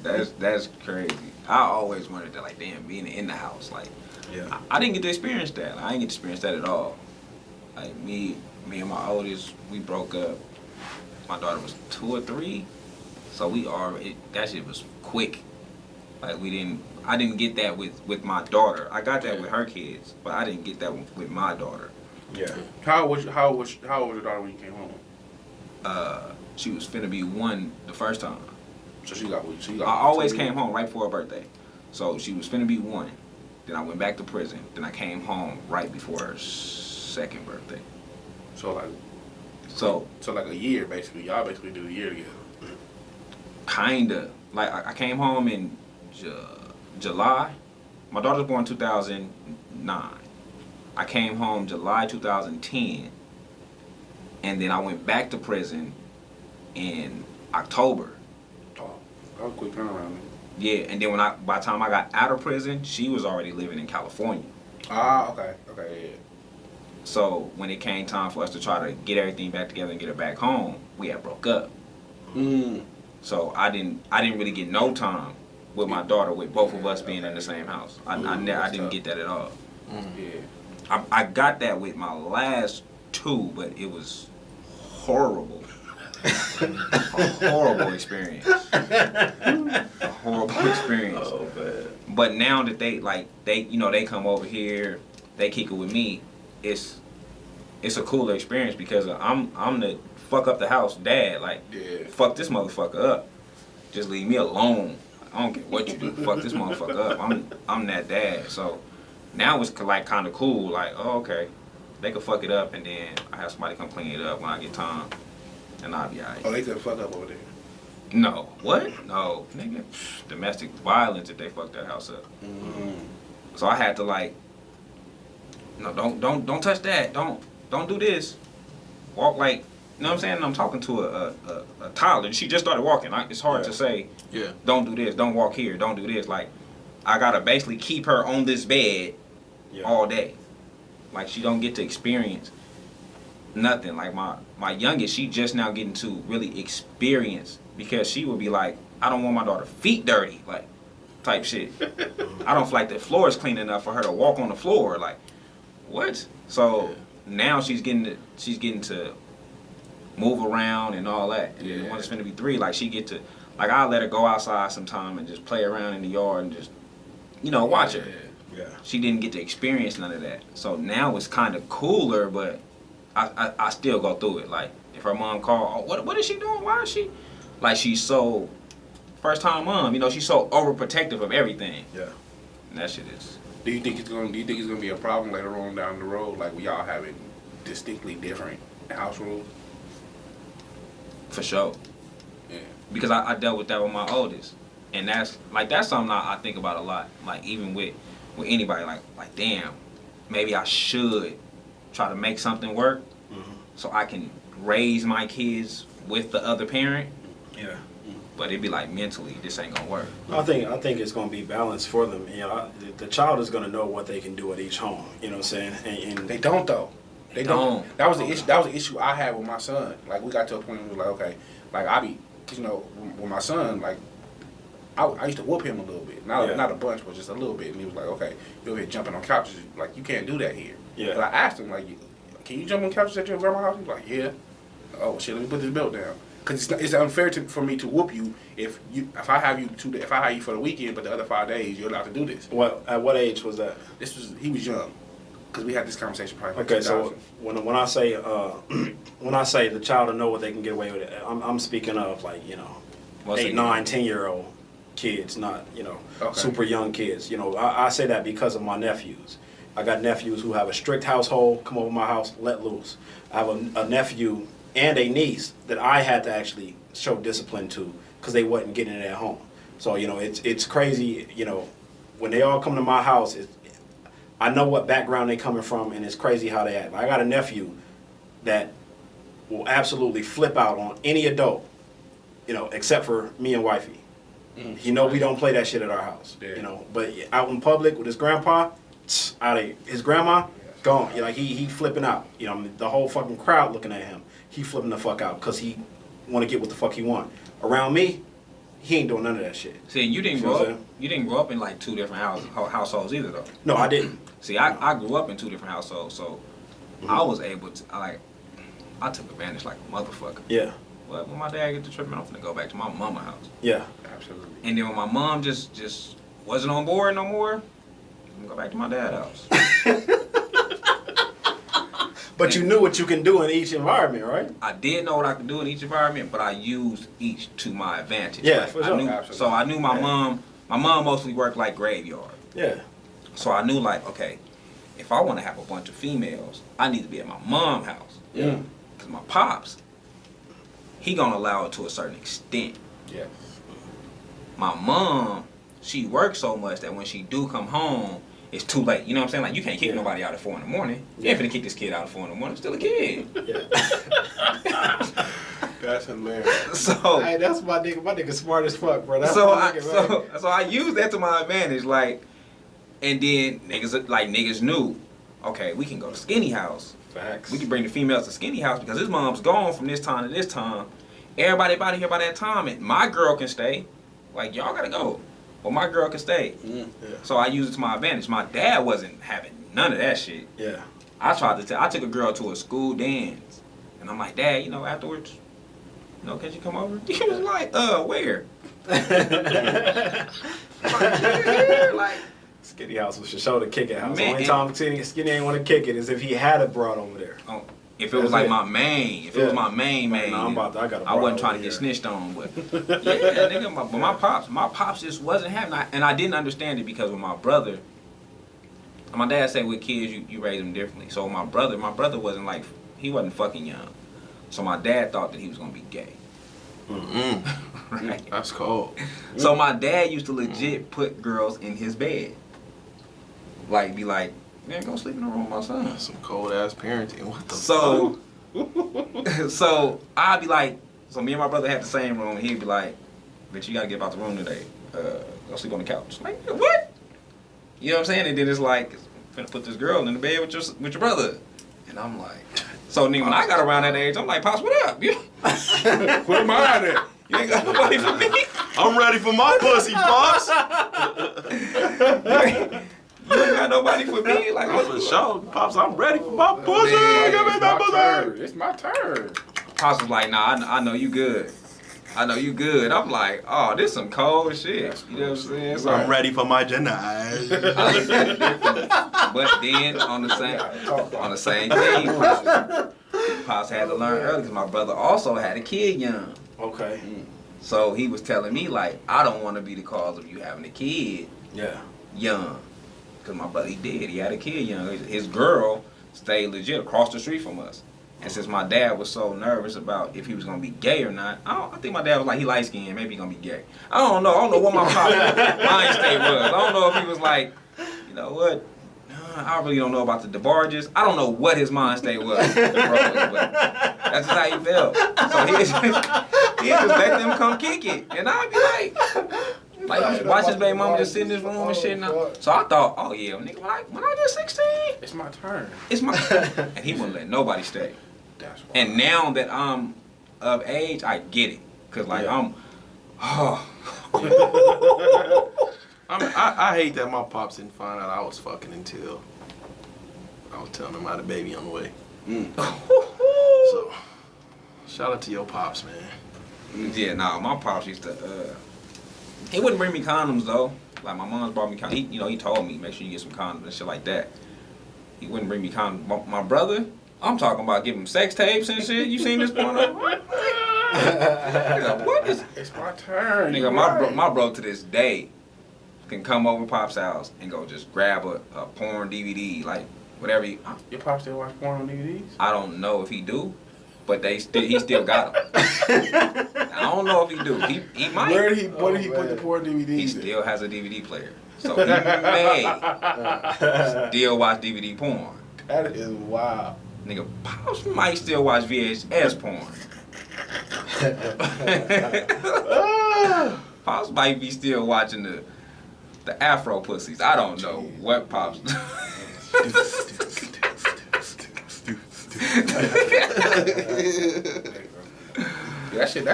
That's crazy. I always wanted to, like, damn, being in the house, like, Yeah. I didn't get to experience that. I didn't get to experience that at all. Like me and my oldest, we broke up. My daughter was 2 or 3, so that shit was quick. Like I didn't get that with my daughter. I got that with her kids, but I didn't get that with my daughter. Yeah. How old was your daughter when you came home? She was finna be 1 the first time. So she got. I always came home right before her birthday, so she was finna be 1. Then I went back to prison. Then I came home right before her second birthday. So like So like a year basically. Y'all basically do a year together. kinda like I came home in July. My daughter was born 2009. I came home July 2010, and then I went back to prison in October. Oh, that was a quick turnaround. Man. Yeah, and then by the time I got out of prison, she was already living in California. Ah, okay, yeah. So when it came time for us to try to get everything back together and get her back home, we had broke up. So I didn't really get no time with my daughter with both of us being in the same house. I didn't get that at all. Yeah. I got that with my last two, but it was horrible. A horrible experience. A horrible experience. Oh man. But now that they come over here, they kick it with me. It's a cooler experience because I'm the fuck up the house dad. Like, fuck this motherfucker up. Just leave me alone. I don't care what you do. Fuck this motherfucker up. I'm that dad. So now it's like kind of cool. Like, oh, okay, they can fuck it up, and then I have somebody come clean it up when I get time, and I'll be alright. Oh, they could fuck up over there. No, what? No, nigga. Domestic violence if they fuck that house up. So I had to like, no, don't touch that. Don't do this. Walk like, you know what I'm saying? I'm talking to a toddler. She just started walking. It's hard to say. Yeah. Don't do this. Don't walk here. Don't do this. Like, I gotta basically keep her on this bed all day. Like, she don't get to experience nothing. Like my youngest, she just now getting to really experience because she would be like, I don't want my daughter's feet dirty, like type shit. I don't feel like the floor is clean enough for her to walk on the floor. Like, what? So now she's getting to move around and all that. And then once it's finna be 3, like she get to, like I'll let her go outside sometime and just play around in the yard and just, watch her. Yeah. She didn't get to experience none of that. So now it's kind of cooler, but I still go through it. Like if her mom call, oh, what is she doing? Why is she? Like she's so first time mom. She's so overprotective of everything. Yeah. And that shit is. Do you think it's gonna be a problem later on down the road? Like we all having distinctly different house rules. For sure. Yeah. Because I dealt with that with my oldest, and that's something I think about a lot. Like even with anybody, like damn, maybe I should try to make something work so I can raise my kids with the other parent. Yeah. But it'd be like mentally, this ain't gonna work. I think it's going to be balanced for them. The child is going to know what they can do at each home. You know what I'm saying? And They don't though. They don't. That was the issue. That was the issue I had with my son. Like we got to a point where we were like, okay, like cause with my son, like I used to whoop him a little bit, not a bunch, but just a little bit. And he was like, okay, you're here jumping on couches, like you can't do that here. Yeah. But I asked him like, can you jump on couches at your grandma's house? He was like, yeah. Oh shit, let me put this belt down. Cause it's unfair for me to whoop you if I have you for the weekend, but the other 5 days you're allowed to do this. at what age was that? He was young, cause we had this conversation probably. Like Okay, so when I say when I say the child to know what they can get away with, I'm speaking of like 8, 9, 10-year-old kids, not super young kids. I say that because of my nephews. I got nephews who have a strict household, come over my house, let loose. I have a nephew and a niece that I had to actually show discipline to because they wasn't getting it at home. So it's crazy. When they all come to my house, I know what background they coming from, and it's crazy how they act. I got a nephew that will absolutely flip out on any adult, except for me and wifey. We don't play that shit at our house. Yeah. But out in public with his grandpa, his grandma, gone. He flipping out. The whole fucking crowd looking at him. He flipping the fuck out because he want to get what the fuck he want. Around me, he ain't doing none of that shit. See, you didn't grow up in like 2 different households either though. No, I didn't. See, I grew up in 2 different households, so I was able to I took advantage like a motherfucker. Yeah. But when my dad get to tripping, I'm finna go back to my mama house. Yeah. Absolutely. And then when my mom just wasn't on board no more, I'm gonna go back to my dad's house. But you knew what you can do in each environment, right? I did know what I could do in each environment, but I used each to my advantage. Yeah, for sure. I knew my mom mostly worked like graveyard. Yeah. So I knew like, okay, if I want to have a bunch of females, I need to be at my mom's house. Yeah. Cause my pops, he gonna allow it to a certain extent. Yeah. My mom, she works so much that when she do come home, it's too late. You know what I'm saying? Like you can't kick nobody out at 4 in the morning. You ain't finna kick this kid out at 4 in the morning. Still a kid. That's hilarious. So Hey, that's my nigga. My nigga smart as fuck, bro. That's so my I nigga, man. so I use that to my advantage, like, and then niggas knew, okay, we can go to Skinny House. Facts. We can bring the females to Skinny House because his mom's gone from this time to this time. Everybody about here by that time, and my girl can stay. Like y'all gotta go, but my girl can stay. Yeah. So I use it to my advantage. My dad wasn't having none of that shit. Yeah. I took a girl to a school dance, and I'm like, Dad, afterwards, can you come over? He was like, where? Like, Skinny House was show the kick it house. Man, Only time Skinny ain't want to kick it is if he had a broad over there. if it was like my main, it was my main, No, I got a I wasn't broad trying to over get here. snitched on, but yeah, nigga, but my pops just wasn't having it, and I didn't understand it because with my brother, my dad said with kids you raise them differently. So my brother wasn't like, he wasn't fucking young, so my dad thought that he was gonna be gay. Right. That's cold. So my dad used to legit put girls in his bed, like be like, man, go sleep in the room with my son. That's some cold ass parenting. What the So, so I'd be like, so me and my brother had the same room, and he'd be like, bitch, you gotta get out the room today. Go sleep on the couch. Like, what? You know what I'm saying? And then it's like, I'm finna put this girl in the bed with your brother. And I'm like, so nigga, when I got around that age, I'm like, Pops, what up? You Put him out there. ain't got nobody for me? I'm ready for my pussy, pops. You ain't got nobody for me? Like, I'm for sure, pops. I'm ready for my pussy. Man, Give me It's that my pussy. turn. It's my turn. Pops was like, nah, I know you good. I know you good. I'm like, oh, this some cold shit. You know what I'm saying? So I'm ready for my genite. But then on the same thing, Pops had to learn early because my brother also had a kid young. Okay. So he was telling me like, I don't want to be the cause of you having a kid Yeah. young. Because my brother, he did. He had a kid young. His girl stayed legit across the street from us. And since my dad was so nervous about if he was gonna be gay or not, I think my dad was like, he light skinned, maybe he gonna be gay. I don't know what my mind state was. I don't know if he was like, you know what? I really don't know about the DeBarges. I don't know what his mind state was. But that's just how he felt. So he just let them come kick it, and I'd be like watch his baby mama just sit in this room and shit. Now. So I thought, oh yeah, nigga, when I get 16, It's my turn. it's my and he wouldn't let nobody stay. That's why. And now that I'm of age, I get it. Cause like I hate that my pops didn't find out I was fucking until I was telling him I had a baby on the way. So, shout out to your pops, man. Yeah, nah, my pops used to, he wouldn't bring me condoms though. Like my mom's brought me condoms. He told me, make sure you get some condoms and shit like that. He wouldn't bring me condoms. My brother, I'm talking about giving him sex tapes and shit. You seen this porno? Nigga, what is, It's my turn. nigga, You my right. bro to this day can come over Pop's house and go just grab a porn DVD, like whatever Your pop still watch porn on DVDs? I don't know if he do, but he still got them. I don't know if he do. He might. Where did he put the porn DVDs? He still has a DVD player, so he may still watch DVD porn. That is wild. Nigga, Pops might still watch VHS porn. Pops might be still watching the Afro pussies. I don't know what Pops. That shit.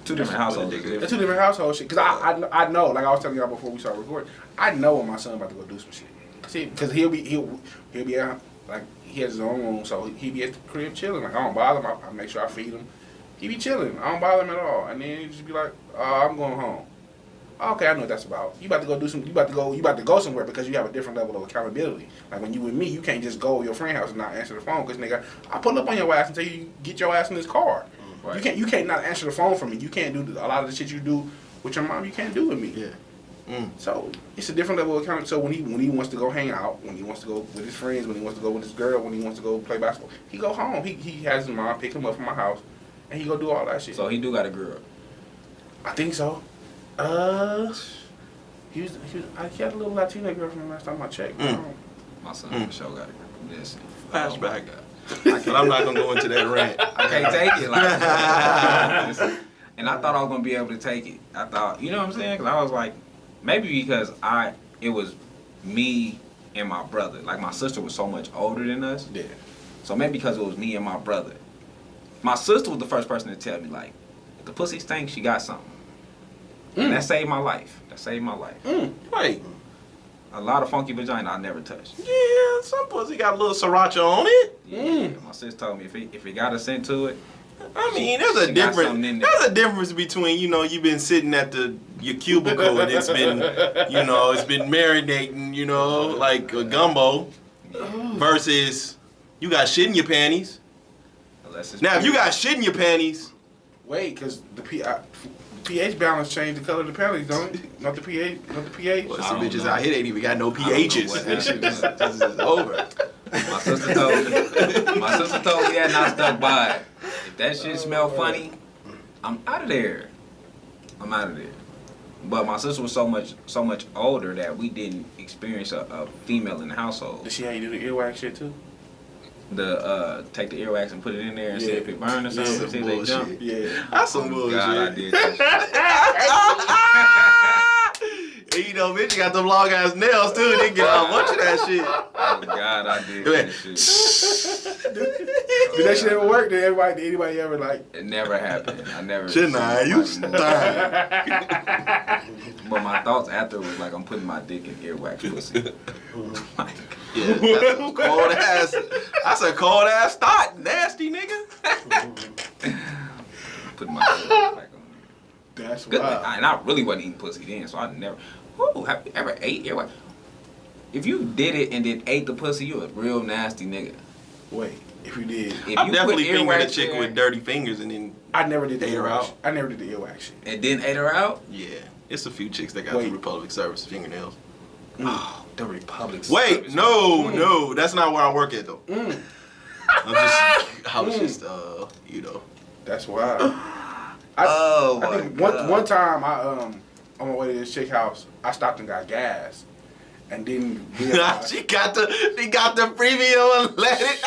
Two different households. It's two different household shit. Cause I know, like I was telling y'all before we started recording, I know when my son about to go do some shit. See, cause he'll be out, like he has his own room, so he be at the crib chilling. Like I don't bother him. I make sure I feed him. He be chilling. I don't bother him at all. And then he just be like, I'm going home. Okay, I know what that's about. You about to go do some. You about to go somewhere because you have a different level of accountability. Like when you with me, you can't just go to your friend's house and not answer the phone. Cause nigga, I pull up on your ass until you get your ass in this car. Right. You can't not answer the phone for me. You can't do a lot of the shit you do with your mom. You can't do with me. Yeah. So it's a different level of accountability. So when he wants to go hang out, when he wants to go with his friends, when he wants to go with his girl, when he wants to go play basketball, he go home. He has his mom pick him up from my house, and he go do all that shit. So he do got a girl. I think so. He had a little Latina girl from the last time I checked. My son for sure got a girl. Listen. Flashback. Oh my God. But I'm not gonna go into that rant. I can't take it. Like, listen. And I thought I was gonna be able to take it. I thought, you know what I'm saying? Because I was like, maybe because it was me and my brother. Like my sister was so much older than us. Yeah. So maybe because it was me and my brother. My sister was the first person to tell me, like, if the pussy stinks, she got something. And that saved my life. That saved my life. Wait. A lot of funky vagina I never touched. Yeah, some pussy got a little sriracha on it. Yeah. My sister told me if it got a scent to it. I mean, there's a She got something in there. There's a difference between, you've been sitting at your cubicle and it's been, it's been marinating, like a gumbo, versus you got shit in your panties. Unless it's Now, if you got shit in your panties, Wait, because the pH balance changed the color of the panties, don't it? Not the pH. Not the pH. well, I some don't bitches know. out here ain't even got no I don't know what pHs. This shit happened. this is over. My sister told me that and I stuck by it. If that shit smell funny, I'm out of there. I'm out of there. But my sister was so much older that we didn't experience a female in the household. Did she how you do the earwax shit too? Take the earwax and put it in there and see if it burn or something, Yeah, see if they jump. bullshit. Yeah. That's some Oh, bullshit. God, I did that And bitch, you got them long ass nails too. They get out much of that shit. shit. Oh God, I did that shit. Did that shit ever work? Did anybody ever like? It never happened. I never. Shit, seen nah, you nobody move. stink. But my thoughts after was like I'm putting my dick in earwax pussy. Like, Yeah, that's a cold ass. That's a cold ass thought, nasty nigga. putting my dick back on there. That's Good, wild. and I really wasn't eating pussy then, so I never. Whoa, have you ever ate earwax? If you did it and then ate the pussy, you a real nasty nigga. Wait, if you did, If I've you definitely put fingered a earwax chick there with dirty fingers and then, I never did the Ate her earwax. out? I never did the earwax shit. and then ate her out. yeah, it's a few chicks that got Wait. the Republic Service fingernails. Oh, the Republic. Wait, Service. no, that's not where I work at though. I was Mm. just, That's wild. Oh I think one time on my way to this chick house, I stopped and got gas, and didn't realize. she got the premium unleaded.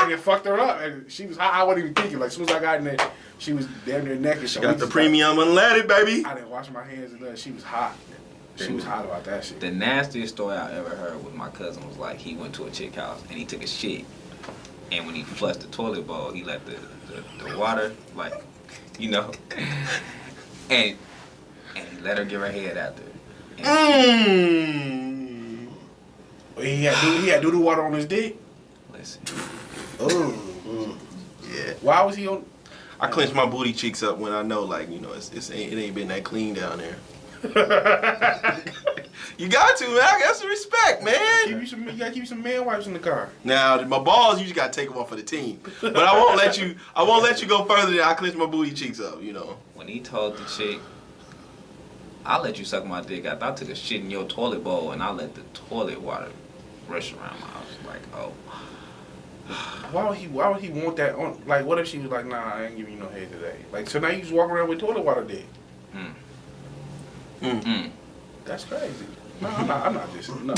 And it fucked her up, and she was. I wasn't even thinking. Like as soon as I got in there, she was damn near naked. She got the premium unleaded, baby. I didn't wash my hands and nothing. She was hot. She was hot about that shit. The nastiest story I ever heard was my cousin was like he went to a chick house and he took a shit, and when he flushed the toilet bowl, he let the water and he let her give her head after. And He had doo-doo water on his dick. listen, Oh. Yeah. Why was he on? I clench my booty cheeks up when I know, like, it ain't been that clean down there. You got to, man. I got some respect, man. You gotta keep some man wipes in the car. Now, my balls, you just gotta take them off for the team. But I won't let you go further than I clench my booty cheeks up, when he told the chick, "I'll let you suck my dick after I took a shit in your toilet bowl and I let the toilet water rush around my house," like, oh. Why would he want that on? Like, what if she was like, "Nah, I ain't giving you no head today." Like, so now you just walk around with toilet water dick. That's crazy. No, I'm not just. No.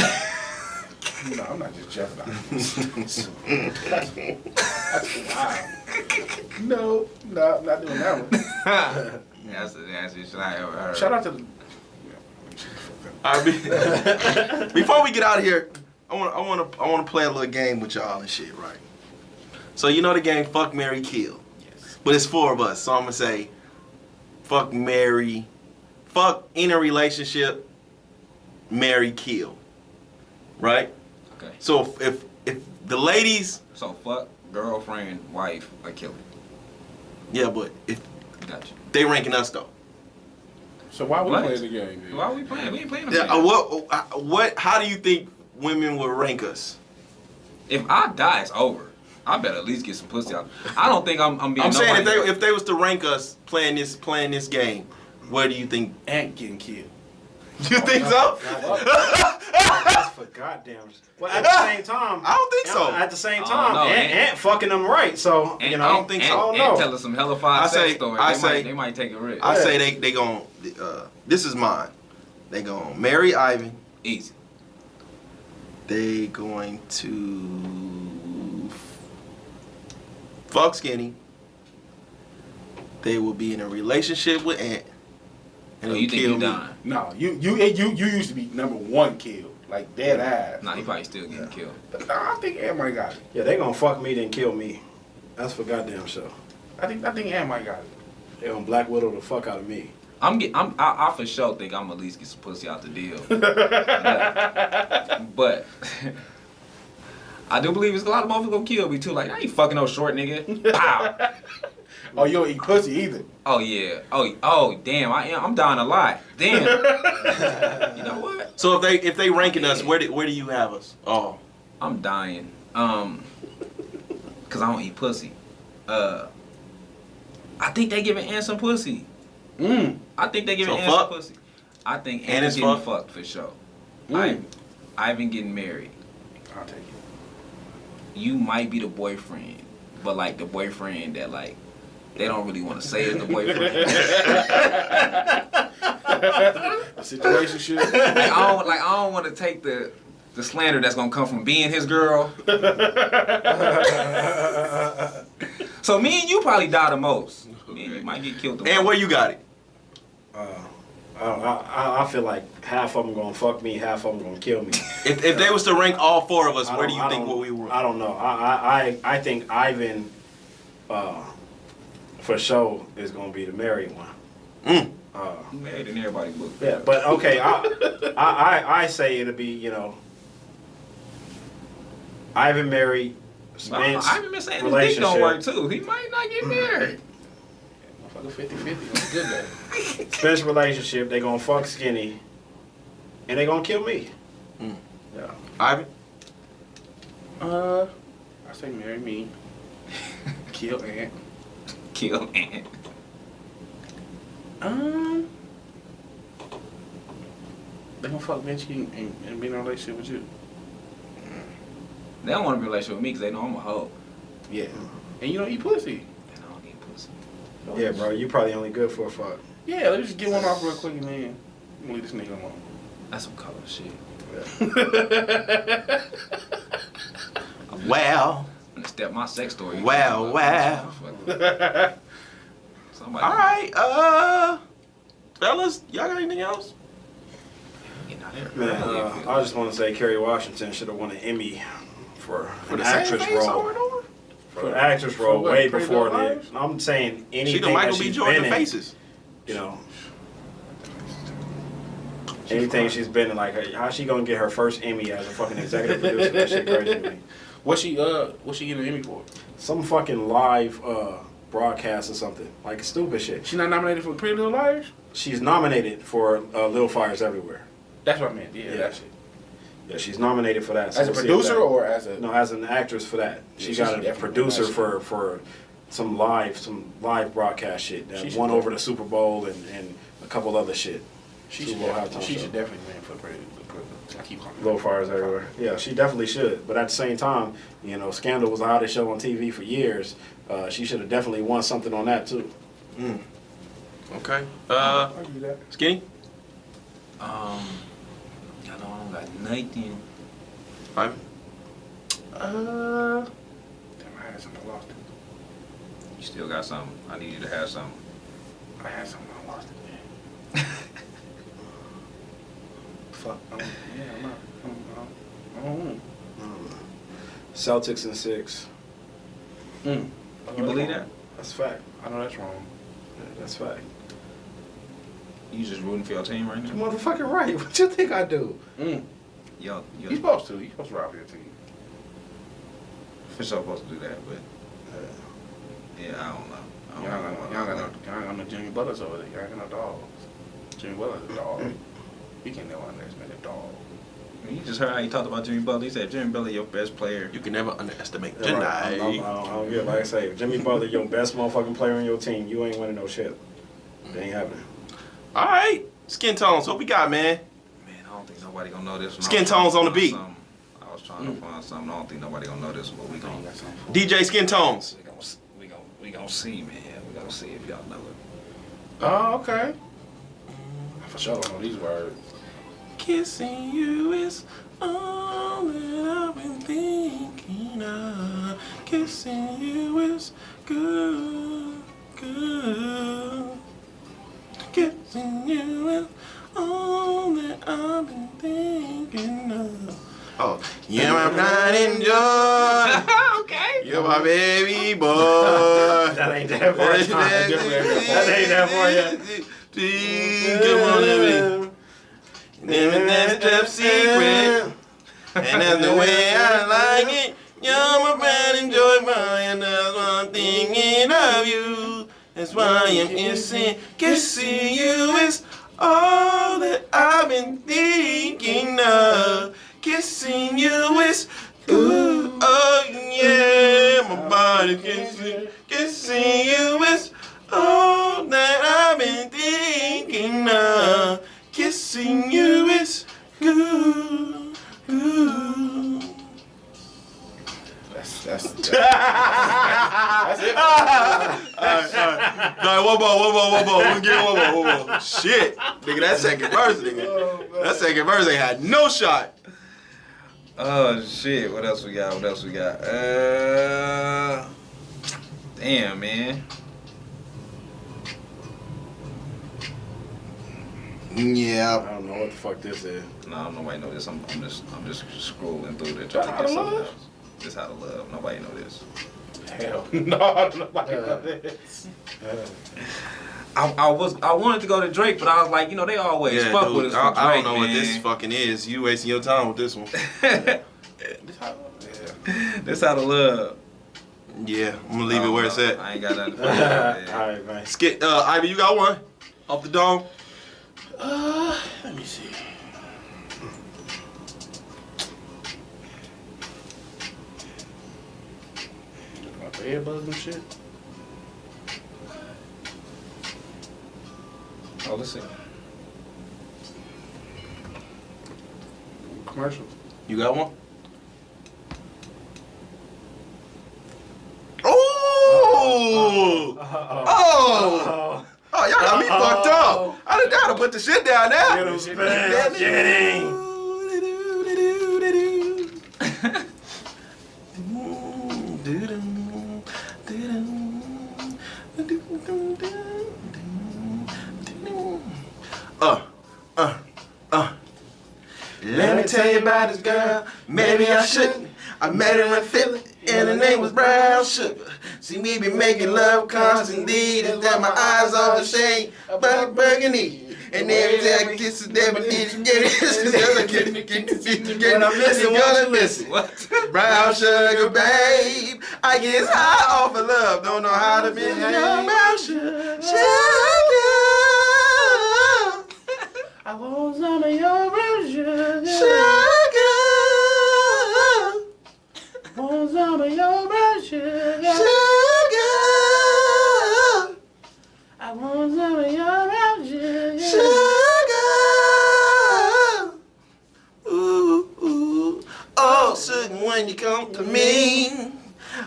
No, I'm not just jeopardizing. That's wild. No, I'm not doing that one. That's the nastiest shit I ever heard. Shout out to the. All right, before we get out of here, I want to play a little game with y'all and shit, right? So you know the game Fuck, Marry, Kill. Yes. But it's 4 of us, so I'm gonna say fuck, marry, fuck in a relationship, marry, kill. Right? Okay. So if the ladies, So fuck, girlfriend, wife, or killer. yeah, but if Gotcha. they ranking us though. So why we What? playing the game? Dude? Why are we playing? We ain't playing no Yeah, game. what? How do you think women would rank us? If I die, it's over. I better at least get some pussy out. I don't think I'm being. I'm saying nobody. if they was to rank us playing this game, where do you think? Ant getting killed. You think so? That's for goddamn. Well, at the same time, I don't think so. At the same I time, don't know. Ant fucking them right. So And you know, I don't think so. I don't And know. tell us some hella fire I sex say- stories. I They say- they might take a risk. I say they gon' this is mine. They gon' marry Ivan. Easy. They going to fuck Skinny. They will be in a relationship with Ant. And Oh, he'll you think kill you me. done? No, you used to be number one killed, like dead ass. Nah, he probably still getting killed. I think Ant might got it. Yeah, they gonna fuck me then kill me. That's for goddamn sure. I think Ant might got it. They gonna Black Widow the fuck out of me. I for sure think I'm at least get some pussy out the deal. but I do believe it's a lot of motherfuckers gonna kill me too. Like I ain't fucking no short nigga. Pow. Oh, you don't eat pussy either. Oh yeah. Oh damn. I'm dying a lot. Damn. You know what? So if they ranking us, where do you have us? Oh, I'm dying. Cause I don't eat pussy. I think they giving Ant some pussy. I think they giving So Ant some fuck? pussy. I think Ant Ant is is getting fuck? fucked for sure. Mm. Ivan getting married. I'll take it. You might be the boyfriend, but like the boyfriend that like they don't really want to say is the boyfriend. A situation shit. I don't want to take the slander that's gonna come from being his girl. So me and you probably die the most. Me and you might get killed the and most. where you got it? I feel like half of them gonna fuck me, half of them gonna kill me. If they was to rank all four of us, I where do don't- you I think don't- where we were? I don't know. I think Ivan, for sure, is gonna be the married one. You married in everybody's book. Yeah, but okay, I say it'll be, you know, Ivan married, Spence I've been saying his dick don't relationship, work too. He might not get married. Motherfucker 50-50 on a good day. Spence relationship. They gonna fuck Skinny, and they gonna kill me. Yeah. Ivan? I say marry me. Kill Ant. Kill Ant. They gonna fuck Vinci and be in a relationship with you. They don't want to be in a relationship with me because they know I'm a hoe. Yeah. And you don't eat pussy. They don't eat pussy. Yeah, bro, you probably only good for a fuck. Yeah, let's just get one off real quick and then leave this nigga alone. That's some color shit. Wow. I'm gonna step my sex story. Wow, wow. Somebody. All right, fellas, y'all got anything else? Getting out of here. Man, I just want to say Kerry Washington should have won an Emmy for an the same actress face role. over and over? For an actress role, what, way Pretty before Little the. Liars? I'm saying She anything the that Michael B. she's Jordan been in, faces. you know. Anything she's been in, like how she gonna get her first Emmy as a fucking executive producer? That shit crazy to me. What's she getting an Emmy for? Some fucking live broadcast or something, like stupid shit. She not nominated for Pretty Little Liars? She's nominated for Little Fires Everywhere. That's what I meant. Yeah, Yeah. that shit. Yeah, she's nominated for that. So As a we'll see if producer that- or as a... No, as an actress for that. Yeah, She she got should a definitely producer win that for some live broadcast shit that She should won over definitely- the Super Bowl and a couple other shit. She Super should Bowl definitely, halftime she show. should definitely win for Pretty Little. I keep calling her. Low Fires Everywhere. Yeah, she definitely should. But at the same time, you know, Scandal was the hottest show on TV for years. She should have definitely won something on that too. Okay. I'll do that. Skinny? I don't got nothing. Ivan? Damn, I had something, I lost it. You still got something. I need you to have something. I had something, I lost it, man. Fuck. I'm not. I don't know. Celtics in 6. You believe that? That's fact. I know that's wrong. Yeah, that's fact. You just rooting for your team right You now? motherfucking right. What you think I do? Yo, He's supposed to. He's supposed to rob your team. for sure supposed to do that, but yeah, I don't know. Y'all got no Jimmy Butlers over there. Y'all got no dogs. Jimmy Butler's a dog. You can't never underestimate a dog. You just heard how he talked about Jimmy Butler. He said Jimmy Butler your best player. You can never underestimate Yeah, right. I Jedi. don't get it. Like I say, if Jimmy Butler, your best motherfucking player on your team, you ain't winning no shit. It ain't happening. All right. Skin tones. What we got, man? Man, I don't think nobody gonna know this one. Skin tones on the beat. I was trying to find something. I don't think nobody gonna know this one, but we gonna DJ Skin Tones. we gonna see, man. We gonna see if y'all know it. Oh, okay. I for sure don't know these words. Kissing you is all that I've been thinking of. Kissing you is good, good. Kissing you is all that I've been thinking of. Oh, you're my pride and joy. Okay. You're my baby boy. That ain't that far. That ain't that far yet. Come on, baby. Never that's top secret. And that's the way I like it. You're my pride and joy, boy, and that's why I'm thinking of you. That's why I'm kissing you is all that I've been thinking of. Kissing you is good. Oh yeah, my body kissing you is all that I've been thinking of. Kissing you is good, good. That's it. Alright, one more. We get one more. Shit, nigga, that second verse, nigga. That second verse ain't had no shot. Oh shit! What else we got? Damn, man. Yeah. I don't know what the fuck this is. No, nobody know this. I'm just scrolling through there trying to get something else. This how to love. Nobody know this. Hell no, nobody know this. I wanted to go to Drake, but I was like, they always fuck dude, with us. Drake, I don't know man. what this fucking is. You wasting your time with this one. This how to love. Yeah, I'm gonna leave it where it's at. I ain't got nothing for you. Man. Alright, man. Ivy, you got one? Off the dome? Let me see. Got the earbuds and shit. Oh, let's see. Commercial. You got one? Oh! Oh! Oh, y'all got me fucked up. I gotta put the shit down now. Get him, Spence. Get him. Let me tell you about this girl. Maybe I shouldn't. I met her in Philly, and her name was Brown Sugar. See, we be making love constantly. That's that my eyes all the shade, but burgundy. And every day I kiss it, never did it, get it. When I'm missing, gonna listen. Brown sugar, babe. I get high off of love. Don't know how to miss your brown sugar. I want some of your brown sugar. Sugar. Want some of your brown sugar. Sugar. I want some of your brown sugar. Sugar. Ooh, ooh. Oh, sugar, when you come to me,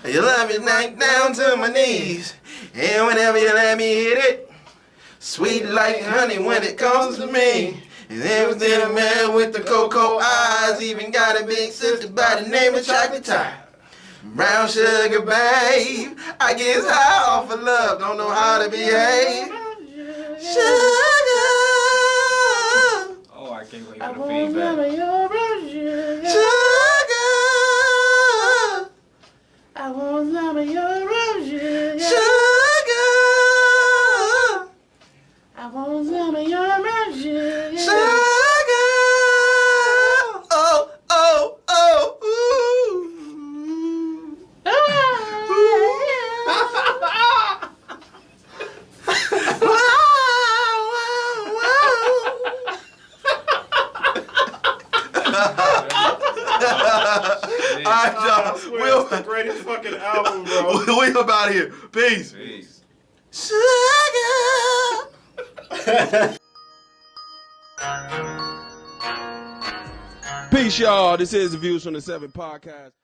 you love me right down to my knees. And whenever you let me hit it, sweet like honey when it comes to me. And everything a man with the cocoa eyes, even got a big sister by the name of Chocolate Tie. Brown sugar, babe. I get high off of love, don't know how to behave. Sugar. Oh, I can't wait I for the want some feedback. of your brown sugar. Sugar. I want some of your brown sugar. Sugar. I want some of your brown sugar. Sugar. Oh, oh, oh, ooh. Alright, y'all. It's the greatest fucking album, bro. We up out of here. Peace. Peace. Sugar. Peace, y'all. This is the Views from the 7 podcast.